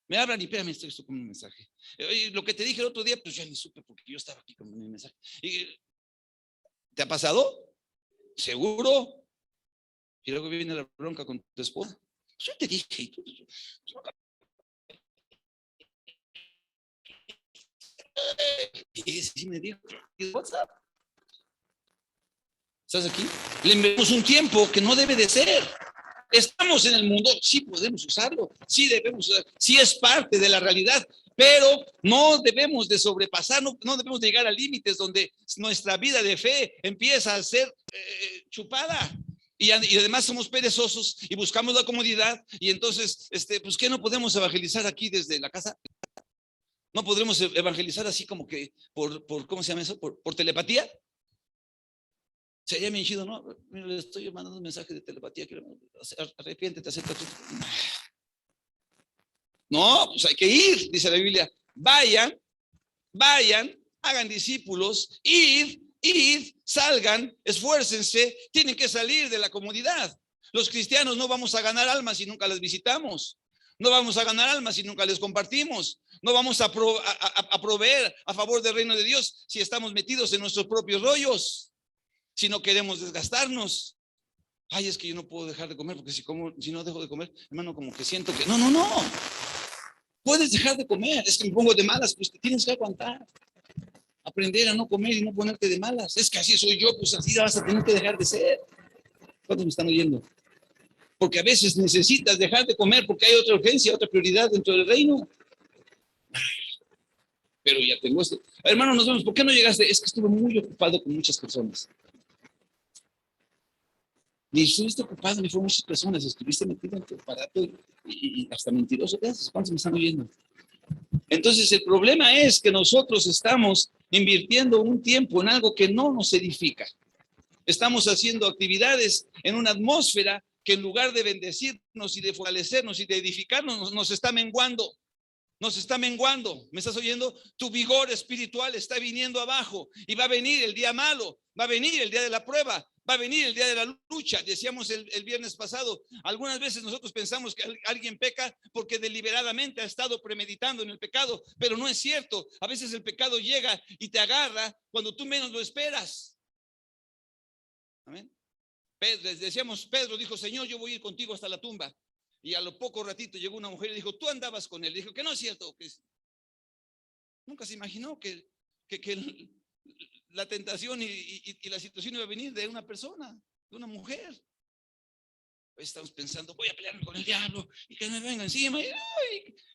Me hablan y espérame, estoy con un mensaje. Y lo que te dije el otro día, pues ya ni supe porque yo estaba aquí con mi mensaje. ¿Te ha pasado? ¿Seguro? Y luego viene la bronca con tu esposa. Yo te dije, y tú, y sí me dijo, WhatsApp. ¿Estás aquí? Le enviamos un tiempo que no debe de ser. Estamos en el mundo, sí podemos usarlo, sí debemos usarlo, sí es parte de la realidad, pero no debemos de sobrepasar, no debemos de llegar a límites donde nuestra vida de fe empieza a ser chupada. Y además somos perezosos y buscamos la comodidad. Y entonces, pues, ¿qué no podemos evangelizar aquí desde la casa? ¿No podremos evangelizar así como que por ¿cómo se llama eso? ¿Por telepatía? Sería bien chido, ¿no? Mira, le estoy mandando un mensaje de telepatía. Arrepiéntete, acepta tú. No, pues hay que ir, dice la Biblia. Vayan, hagan discípulos, id, salgan, esfuércense, tienen que salir de la comodidad. Los cristianos no vamos a ganar almas si nunca las visitamos. No vamos a ganar almas si nunca les compartimos. No vamos a proveer a favor del reino de Dios si estamos metidos en nuestros propios rollos. Si no queremos desgastarnos. Ay, es que yo no puedo dejar de comer porque si no dejo de comer, hermano, como que siento que no. Puedes dejar de comer, es que me pongo de malas, pues te tienes que aguantar. Aprender a no comer y no ponerte de malas. Es que así soy yo, pues así vas a tener que dejar de ser. ¿Cuántos me están oyendo? Porque a veces necesitas dejar de comer porque hay otra urgencia, otra prioridad dentro del reino. Pero ya tengo esto. Hermano, nos vemos. ¿Por qué no llegaste? Es que estuve muy ocupado con muchas personas. Ni estuviste ocupado, ni fueron muchas personas. Estuviste metido en tu aparato y hasta mentiroso te haces. ¿Cuántos me están oyendo? Entonces, el problema es que nosotros estamos invirtiendo un tiempo en algo que no nos edifica. Estamos haciendo actividades en una atmósfera que en lugar de bendecirnos y de fortalecernos y de edificarnos, nos está menguando. Nos está menguando. ¿Me estás oyendo? Tu vigor espiritual está viniendo abajo y va a venir el día malo, va a venir el día de la prueba, va a venir el día de la lucha. Decíamos el viernes pasado, algunas veces nosotros pensamos que alguien peca porque deliberadamente ha estado premeditando en el pecado, pero no es cierto. A veces el pecado llega y te agarra cuando tú menos lo esperas. Amén. Decíamos, Pedro dijo, Señor, yo voy a ir contigo hasta la tumba. Y a lo poco ratito llegó una mujer y dijo, tú andabas con él. Dijo que no es cierto. Que nunca se imaginó que la tentación y la situación iba a venir de una persona, de una mujer. Estamos pensando, voy a pelearme con el diablo y que me venga encima. Y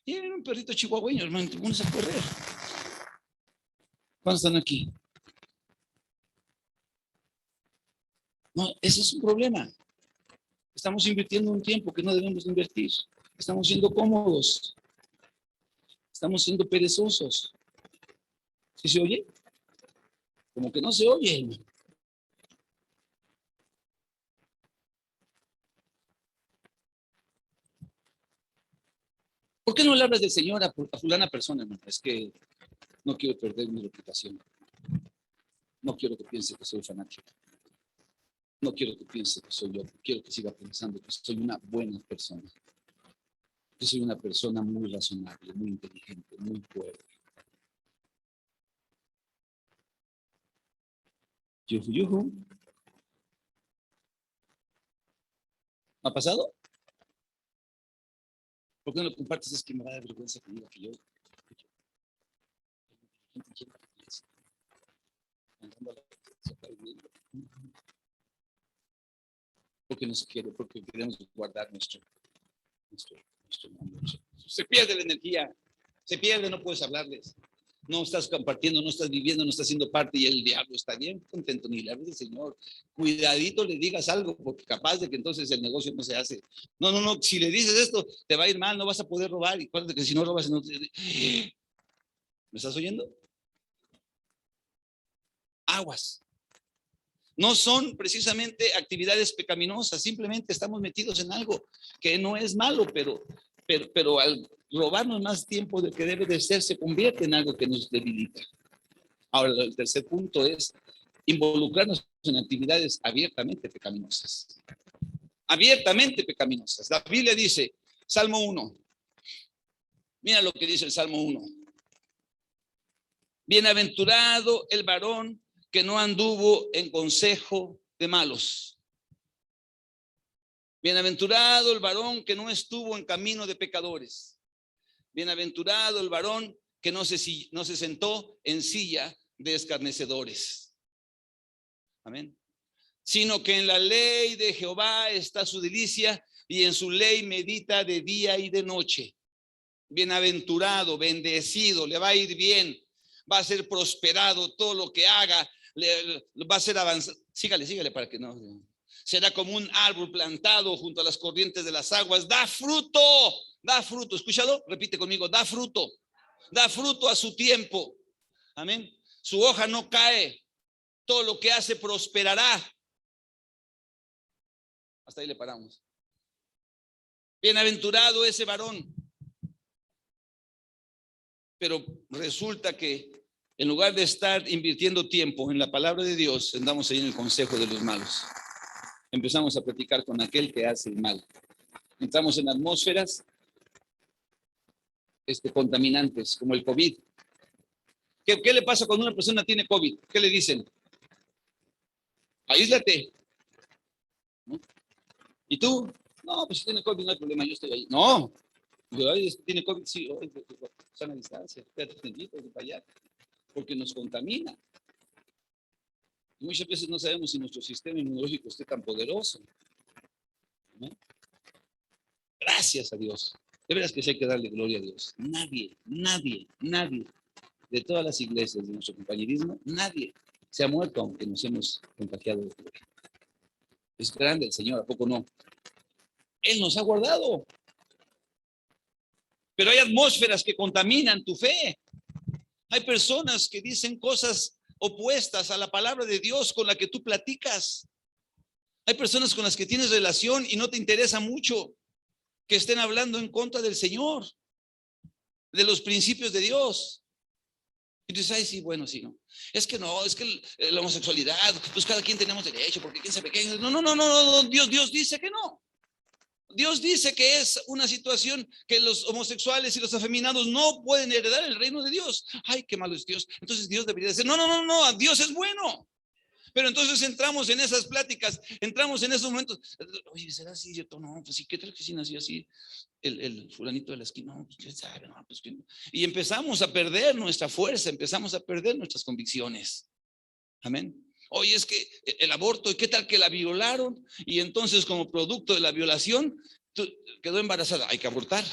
viene un perrito chihuahueño, hermano, te pones a correr. ¿Cuántos están aquí? No, ese es un problema. Estamos invirtiendo un tiempo que no debemos invertir. Estamos siendo cómodos. Estamos siendo perezosos. ¿Sí se oye? Como que no se oye, hermano. ¿Por qué no le hablas del Señor a fulana persona, hermano? Es que no quiero perder mi reputación. No quiero que piense que soy fanático. No quiero que piense que soy yo. Quiero que siga pensando que soy una buena persona. Que soy una persona muy razonable, muy inteligente, muy fuerte. Yuhu, yuhu. ¿Ha pasado? ¿Por qué no lo compartes? Es que me da vergüenza que diga que yo. Porque no se quiere, porque queremos guardar nuestro nombre. Se pierde la energía, se pierde, no puedes hablarles. No estás compartiendo, no estás viviendo, no estás siendo parte y el diablo está bien contento, ni le hables del Señor. Cuidadito le digas algo, porque capaz de que entonces el negocio no se hace. No, si le dices esto, te va a ir mal, no vas a poder robar. Y acuérdate que si no robas, no te... ¿Me estás oyendo? Aguas. No son precisamente actividades pecaminosas, simplemente estamos metidos en algo que no es malo, pero al robarnos más tiempo del que debe de ser, se convierte en algo que nos debilita. Ahora, el tercer punto es involucrarnos en actividades abiertamente pecaminosas. Abiertamente pecaminosas. La Biblia dice, Salmo 1, mira lo que dice el Salmo 1. Bienaventurado el varón que no anduvo en consejo de malos. Bienaventurado el varón que no estuvo en camino de pecadores. Bienaventurado el varón que no se sentó en silla de escarnecedores. Amén. Sino que en la ley de Jehová está su delicia y en su ley medita de día y de noche. Bienaventurado, bendecido, le va a ir bien, va a ser prosperado todo lo que haga. Va a ser avanzado. Sígale para que no. Será como un árbol plantado junto a las corrientes de las aguas. Da fruto, da fruto. ¿Escuchado? Repite conmigo, da fruto. Da fruto a su tiempo. Amén. Su hoja no cae. Todo lo que hace prosperará. Hasta ahí le paramos. Bienaventurado ese varón. Pero resulta que en lugar de estar invirtiendo tiempo en la palabra de Dios, andamos ahí en el consejo de los malos. Empezamos a platicar con aquel que hace el mal. Entramos en atmósferas contaminantes, como el COVID. ¿Qué le pasa cuando una persona tiene COVID? ¿Qué le dicen? Aíslate. ¿No? ¿Y tú? No, pues si tiene COVID no hay problema, yo estoy ahí. No, tiene COVID, sí, sana distancia, quédate tantito, para allá, porque nos contamina. Y muchas veces no sabemos si nuestro sistema inmunológico esté tan poderoso. ¿No? Gracias a Dios. De veras que sí hay que darle gloria a Dios. Nadie de todas las iglesias de nuestro compañerismo, nadie se ha muerto aunque nos hemos contagiado de COVID. Es grande el Señor, ¿a poco no? Él nos ha guardado. Pero hay atmósferas que contaminan tu fe. Hay personas que dicen cosas opuestas a la palabra de Dios con la que tú platicas. Hay personas con las que tienes relación y no te interesa mucho que estén hablando en contra del Señor, de los principios de Dios. Y tú dices, ay, sí, bueno, sí, no. Es que no, es que la homosexualidad, pues cada quien tenemos derecho, porque quién sabe qué. No, Dios dice que no. Dios dice que es una situación que los homosexuales y los afeminados no pueden heredar el reino de Dios. Ay, qué malo es Dios. Entonces Dios debería decir, no, Dios es bueno. Pero entonces entramos en esas pláticas, entramos en esos momentos. Oye, ¿será así? No, pues sí, ¿qué tal que sí nació así el fulanito de la esquina? No, pues quién sabe, no, pues quién. Y empezamos a perder nuestra fuerza, empezamos a perder nuestras convicciones. Amén. Oye, es que el aborto, ¿y qué tal que la violaron? Y entonces como producto de la violación quedó embarazada, hay que abortar.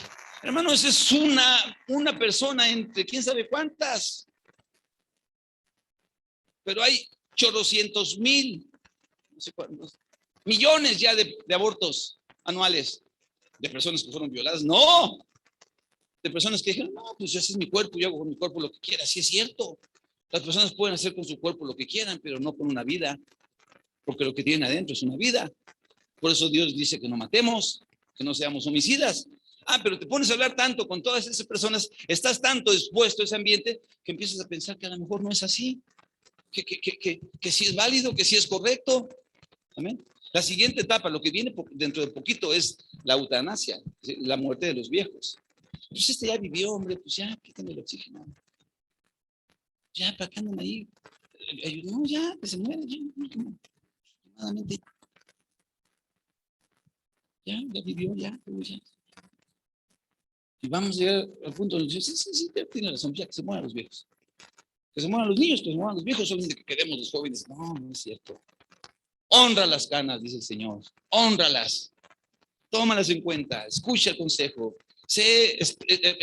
Hermano, esa es una persona entre quién sabe cuántas. Pero hay chorrocientos mil, no sé cuántos, millones ya de abortos anuales de personas que fueron violadas. No, de personas que dijeron, no, pues ese es mi cuerpo, yo hago con mi cuerpo lo que quiera. Sí es cierto, Las personas pueden hacer con su cuerpo lo que quieran, pero no con una vida, porque lo que tienen adentro es una vida. Por eso Dios dice que no matemos, que no seamos homicidas. Pero te pones a hablar tanto con todas esas personas, estás tanto expuesto a ese ambiente que empiezas a pensar que a lo mejor no es así, que sí es válido, que sí es correcto. Amén. La siguiente etapa, lo que viene dentro de poquito, es la eutanasia, la muerte de los viejos. Pues este ya vivió, hombre, pues ya, quítame el oxígeno. Ya, ¿para qué andan ahí? No, ya, que se muera, ya, últimamente. Ya vivió, ya, ya. Y vamos a llegar al punto donde dice, sí, tiene razón, ya que se mueran los viejos. Que se mueran los niños, que se mueran los viejos, solamente que queremos los jóvenes. No, no es cierto. Honra las canas, dice el Señor. Honralas. Tómalas en cuenta. Escucha el consejo.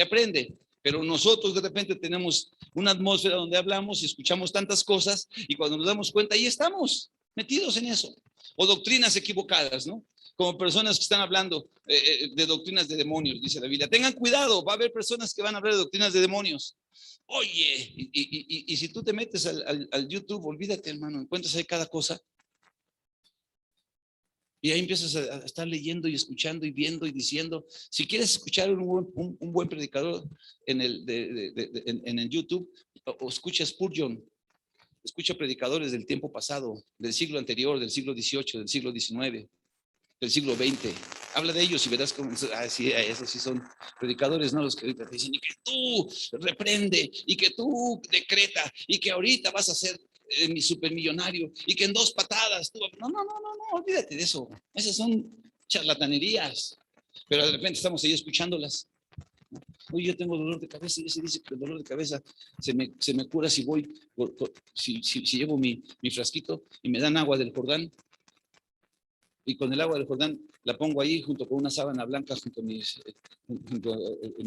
Aprende. Pero nosotros de repente tenemos una atmósfera donde hablamos y escuchamos tantas cosas y cuando nos damos cuenta, ahí estamos metidos en eso. O doctrinas equivocadas, ¿no? Como personas que están hablando de doctrinas de demonios, dice la Biblia. Tengan cuidado, va a haber personas que van a hablar de doctrinas de demonios. Oye, y si tú te metes al YouTube, olvídate, hermano, encuentras ahí cada cosa. Y ahí empiezas a estar leyendo y escuchando y viendo y diciendo. Si quieres escuchar un buen predicador en el YouTube, o escucha Spurgeon, escucha predicadores del tiempo pasado, del siglo anterior, del siglo XVIII, del siglo XIX, del siglo XX. Habla de ellos y verás cómo, sí, esos sí son predicadores, no los que ahorita te dicen, y que tú reprende, y que tú decreta, y que ahorita vas a ser mi supermillonario, y que en 2 patadas tú... No, olvídate de eso. Esas son charlatanerías. Pero de repente estamos ahí escuchándolas. Oye, yo tengo dolor de cabeza y ese dice que el dolor de cabeza se me cura si voy, si llevo mi frasquito y me dan agua del Jordán. Y con el agua del Jordán la pongo ahí junto con una sábana blanca junto en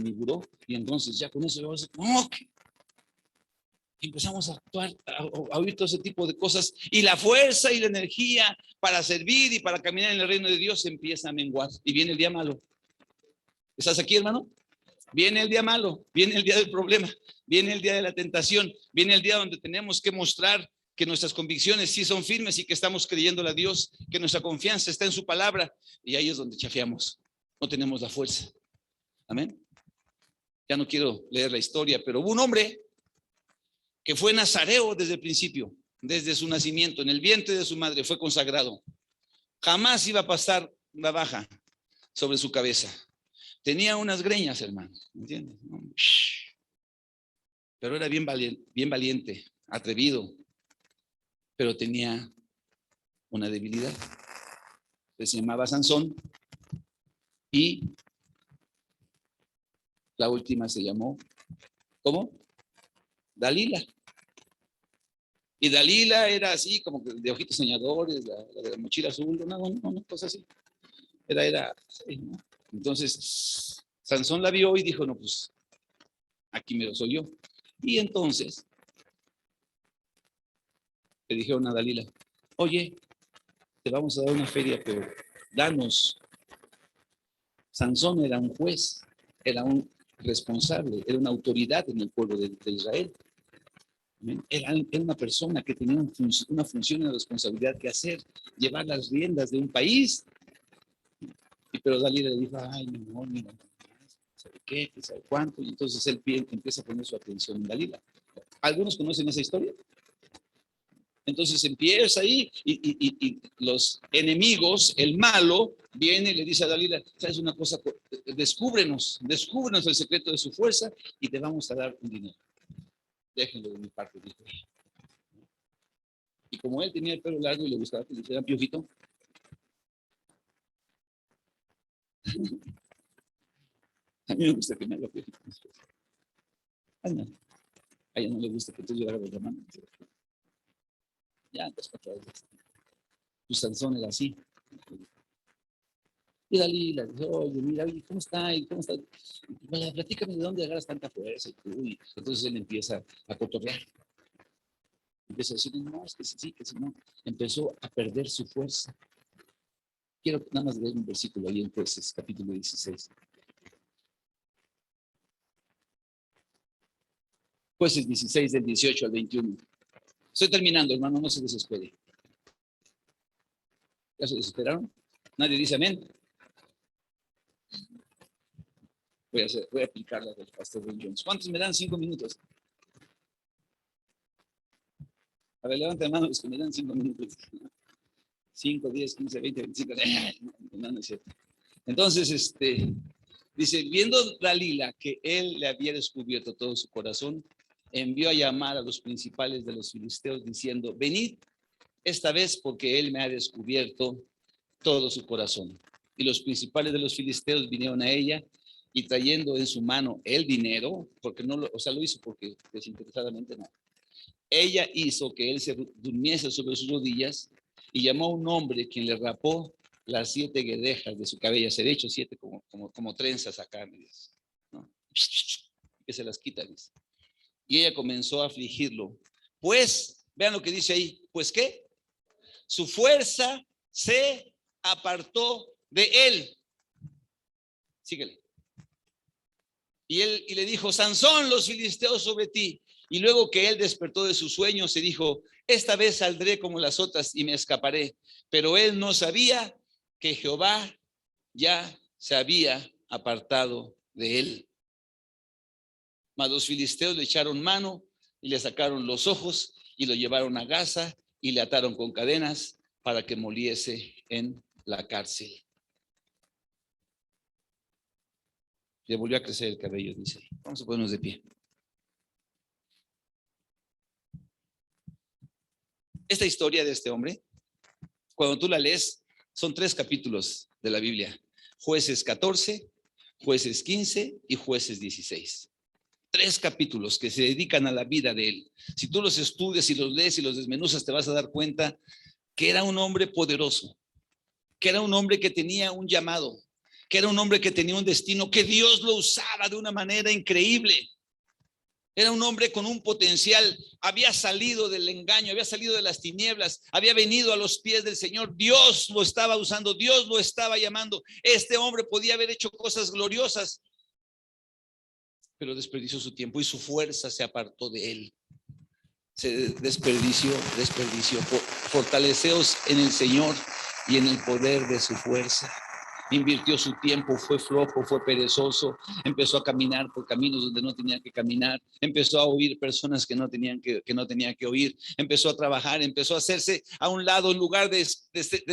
mi buró, y entonces ya con eso yo voy a decir, no, empezamos a actuar, a oír todo ese tipo de cosas, y la fuerza y la energía para servir y para caminar en el reino de Dios empieza a menguar, y viene el día malo. ¿Estás aquí, hermano? Viene el día malo, viene el día del problema, viene el día de la tentación, viene el día donde tenemos que mostrar que nuestras convicciones sí son firmes y que estamos creyéndole a Dios, que nuestra confianza está en su palabra, y ahí es donde chafiamos, no tenemos la fuerza. Amén. Ya no quiero leer la historia, pero hubo un hombre que fue nazareo desde el principio, desde su nacimiento, en el vientre de su madre fue consagrado. Jamás iba a pasar navaja sobre su cabeza. Tenía unas greñas, hermano, ¿entiendes? Pero era bien valiente, atrevido, pero tenía una debilidad. Se llamaba Sansón y la última se llamó, ¿cómo? Dalila. Y Dalila era así, como de ojitos soñadores, la de la mochila azul, una cosa así. Era sí, ¿no? Entonces, Sansón la vio y dijo, no, pues, aquí me lo soy yo. Y entonces, le dijeron a Dalila, oye, te vamos a dar una feria, pero danos. Sansón era un juez, era un responsable, era una autoridad en el pueblo de Israel. Era una persona que tenía una función y una responsabilidad que hacer, llevar las riendas de un país. Pero Dalila le dijo, ay, mi amor, mira, ¿sabe qué? ¿Sabe cuánto? Y entonces él empieza a poner su atención en Dalila. ¿Algunos conocen esa historia? Entonces empieza ahí y los enemigos, el malo, viene y le dice a Dalila, ¿sabes una cosa? Descúbrenos el secreto de su fuerza y te vamos a dar un dinero. Déjenlo de mi parte, dijo. Y como él tenía el pelo largo y le gustaba que le hicieran piojito, a mí me gusta que me haga piojito. A ella no le gusta que tú llegaras de la mano. Ya, pues para atrás. Tu Sansón era así. Y Dalila dice, oye, mira, ¿cómo está? ¿Cómo está? Bueno, platícame de dónde agarras tanta fuerza. Y entonces él empieza a cotorrear. Empieza a decir, no, es que sí, que sí, no. Empezó a perder su fuerza. Quiero nada más leer un versículo ahí en Jueces, capítulo 16. Jueces 16 del 18 al 21. Estoy terminando, hermano, no se desespere. ¿Ya se desesperaron? ¿Nadie dice amén? Voy a aplicar la del pastor Ben Jones. ¿Cuántos me dan 5 minutos? A ver, levanten la mano los que me dan 5 minutos. 5, 10, 15, 20, 25. No, no es cierto. Entonces, dice, viendo Dalila que él le había descubierto todo su corazón, envió a llamar a los principales de los filisteos diciendo, venid esta vez porque él me ha descubierto todo su corazón. Y los principales de los filisteos vinieron a ella y trayendo en su mano el dinero, porque no lo, o sea, lo hizo porque desinteresadamente no. Ella hizo que él se durmiese sobre sus rodillas y llamó a un hombre quien le rapó las 7 guedejas de su cabello. Se de hecho 7 como trenzas acá, ¿no? Que se las quita, dice. Y ella comenzó a afligirlo. Pues, vean lo que dice ahí, pues ¿qué? Su fuerza se apartó de él. Síguele. Y le dijo, Sansón, los filisteos sobre ti. Y luego que él despertó de su sueño, se dijo, esta vez saldré como las otras y me escaparé. Pero él no sabía que Jehová ya se había apartado de él. Mas los filisteos le echaron mano y le sacaron los ojos y lo llevaron a Gaza y le ataron con cadenas para que moliese en la cárcel. Le volvió a crecer el cabello, dice. Vamos a ponernos de pie. Esta historia de este hombre, cuando tú la lees, son 3 capítulos de la Biblia. Jueces 14, Jueces 15 y Jueces 16. 3 capítulos que se dedican a la vida de él. Si tú los estudias y los lees y los desmenuzas, te vas a dar cuenta que era un hombre poderoso, que era un hombre que tenía un llamado, que era un hombre que tenía un destino, que Dios lo usaba de una manera increíble. Era un hombre con un potencial, había salido del engaño, había salido de las tinieblas, había venido a los pies del Señor. Dios lo estaba usando, Dios lo estaba llamando. Este hombre podía haber hecho cosas gloriosas, pero desperdició su tiempo y su fuerza se apartó de él. Se desperdició. Fortaleceos en el Señor y en el poder de su fuerza. Invirtió su tiempo, fue flojo, fue perezoso, empezó a caminar por caminos donde no tenía que caminar, empezó a oír personas que no tenía que oír, empezó a trabajar, empezó a hacerse a un lado en lugar de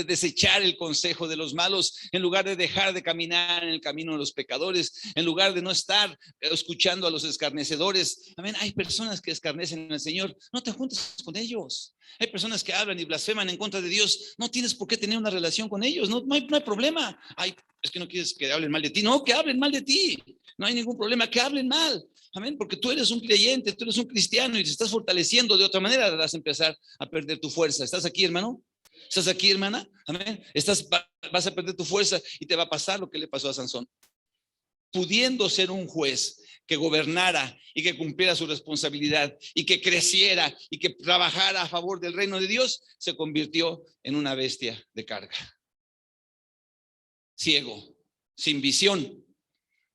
desechar el consejo de los malos, en lugar de dejar de caminar en el camino de los pecadores, en lugar de no estar escuchando a los escarnecedores. Amén. Hay personas que escarnecen al Señor, no te juntes con ellos. Hay personas que hablan y blasfeman en contra de Dios. No tienes por qué tener una relación con ellos. No hay problema. Ay, es que no quieres que hablen mal de ti. No, que hablen mal de ti. No hay ningún problema. Que hablen mal. Amén. Porque tú eres un creyente, tú eres un cristiano y te estás fortaleciendo. De otra manera vas a empezar a perder tu fuerza. ¿Estás aquí, hermano? ¿Estás aquí, hermana? Amén. Vas a perder tu fuerza y te va a pasar lo que le pasó a Sansón. Pudiendo ser un juez que gobernara y que cumpliera su responsabilidad y que creciera y que trabajara a favor del reino de Dios, se convirtió en una bestia de carga. Ciego, sin visión,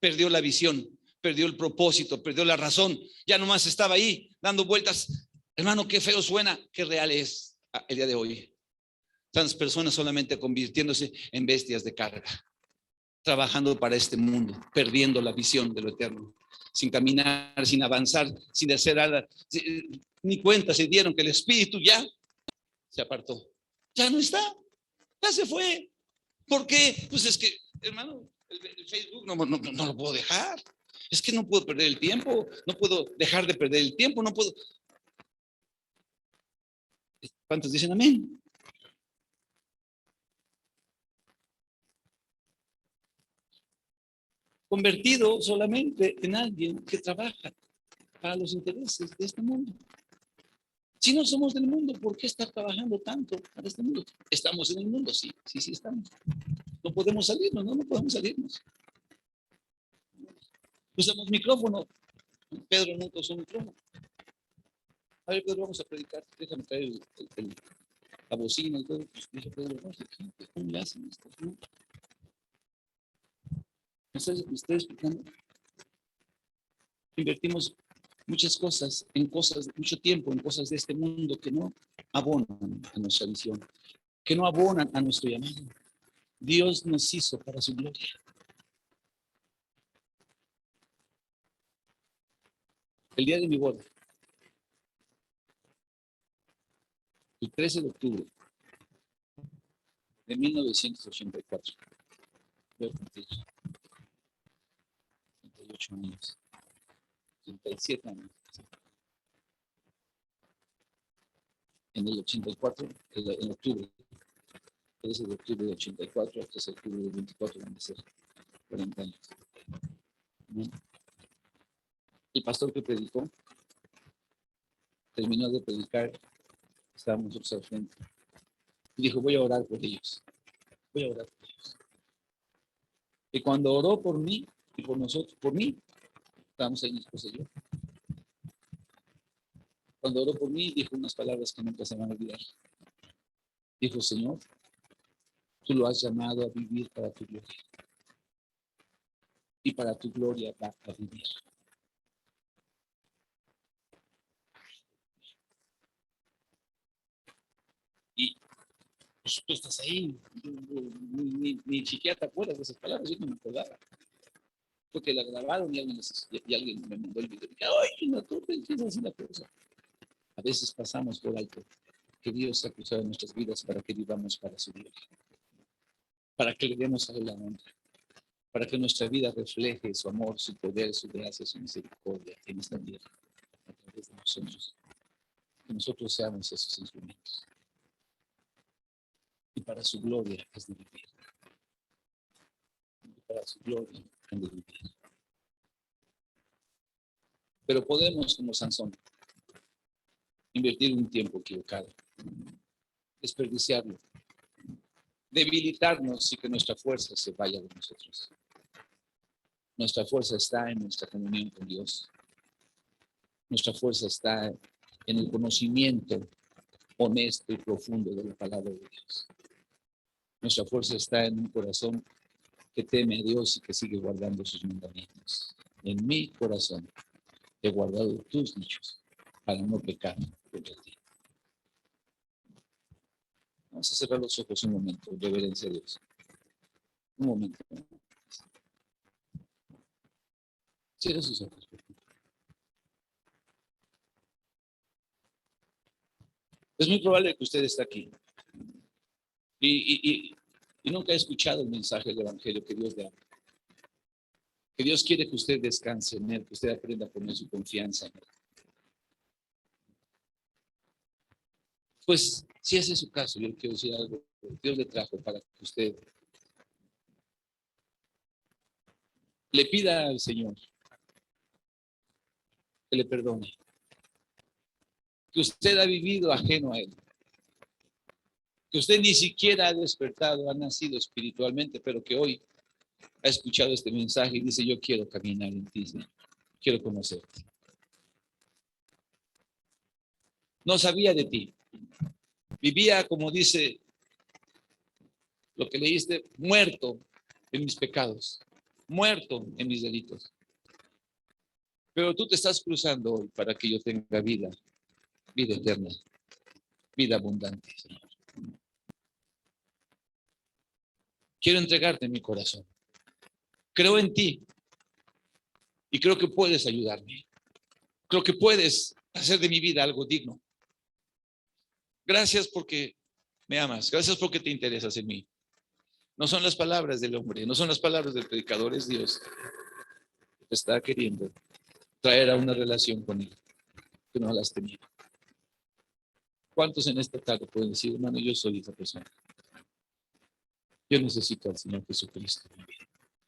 perdió la visión, perdió el propósito, perdió la razón, ya nomás estaba ahí dando vueltas. Hermano, qué feo suena, qué real es el día de hoy. Tantas personas solamente convirtiéndose en bestias de carga, trabajando para este mundo, perdiendo la visión de lo eterno, sin caminar, sin avanzar, sin hacer nada, ni cuenta se dieron que el espíritu ya se apartó, ya no está, ya se fue. ¿Por qué? Pues es que, hermano, el Facebook no lo puedo dejar, es que no puedo perder el tiempo, no puedo dejar de perder el tiempo, no puedo. ¿Cuántos dicen amén? Convertido solamente en alguien que trabaja para los intereses de este mundo. Si no somos del mundo, ¿por qué estar trabajando tanto para este mundo? Estamos en el mundo, sí estamos. No podemos salirnos, no podemos salirnos. Usamos micrófono. Pedro nunca usó micrófono. A ver, Pedro, vamos a predicar. Déjame traer la bocina y todo. Pues dice Pedro, no sé cómo le hacen esto, ¿no? ¿Me estoy explicando? Invertimos muchas cosas, mucho tiempo en cosas de este mundo que no abonan a nuestra visión, que no abonan a nuestro llamado. Dios nos hizo para su gloria. El día de mi boda, el 13 de octubre de 1984, voy a cumplir 38 años, 37 años. En el 84, en octubre, 13 de octubre de 84, 13 de octubre de 24 van a ser 40 años. El pastor que predicó, terminó de predicar, estábamos nosotros al frente, y dijo, voy a orar por ellos, voy a orar por ellos. Y cuando oró por mí y por nosotros, por mí, estábamos ahí mi esposa y yo. Cuando oró por mí, dijo unas palabras que nunca se van a olvidar. Dijo, Señor, tú lo has llamado a vivir para tu gloria. Y para tu gloria va a vivir. Y pues, tú estás ahí, ni siquiera te acuerdas de esas palabras, yo no me acordaba. Porque la grabaron y alguien me mandó el video. Y dije, ay, no, tú te entiendes así la cosa. A veces pasamos por alto que Dios ha cruzado en nuestras vidas para que vivamos para su gloria, para que le demos a Él la honra, para que nuestra vida refleje su amor, su poder, su gracia, su misericordia en esta tierra, a través de nosotros, que nosotros seamos esos instrumentos. Y para su gloria es de vivir. Y para su gloria es de vivir. Pero podemos, como Sansón, invertir un tiempo equivocado, desperdiciarlo, debilitarnos y que nuestra fuerza se vaya de nosotros. Nuestra fuerza está en nuestra comunión con Dios. Nuestra fuerza está en el conocimiento honesto y profundo de la palabra de Dios. Nuestra fuerza está en un corazón que teme a Dios y que sigue guardando sus mandamientos. En mi corazón he guardado tus dichos para no pecar contra ti. Vamos a cerrar los ojos un momento, reverencia a Dios. Un momento. Cierra sus ojos. Es muy probable que usted esté aquí y nunca ha escuchado el mensaje del Evangelio que Dios le da. Que Dios quiere que usted descanse en Él, que usted aprenda a poner su confianza en Él. Pues, si ese es su caso, yo le quiero decir algo. Dios le trajo para que usted le pida al Señor que le perdone. Que usted ha vivido ajeno a Él. Que usted ni siquiera ha despertado, ha nacido espiritualmente, pero que hoy ha escuchado este mensaje y dice, yo quiero caminar en ti, Señor. Quiero conocerte. No sabía de ti. Vivía, como dice lo que leíste, muerto en mis pecados, muerto en mis delitos. Pero tú te estás cruzando hoy para que yo tenga vida, vida eterna, vida abundante, Señor. Quiero entregarte mi corazón. Creo en ti y creo que puedes ayudarme. Creo que puedes hacer de mi vida algo digno. Gracias porque me amas. Gracias porque te interesas en mí. No son las palabras del hombre, no son las palabras del predicador, es Dios que te está queriendo traer a una relación con Él que no la has tenido. ¿Cuántos en esta tarde pueden decir, hermano, yo soy esa persona? Yo necesito al Señor Jesucristo en mi vida.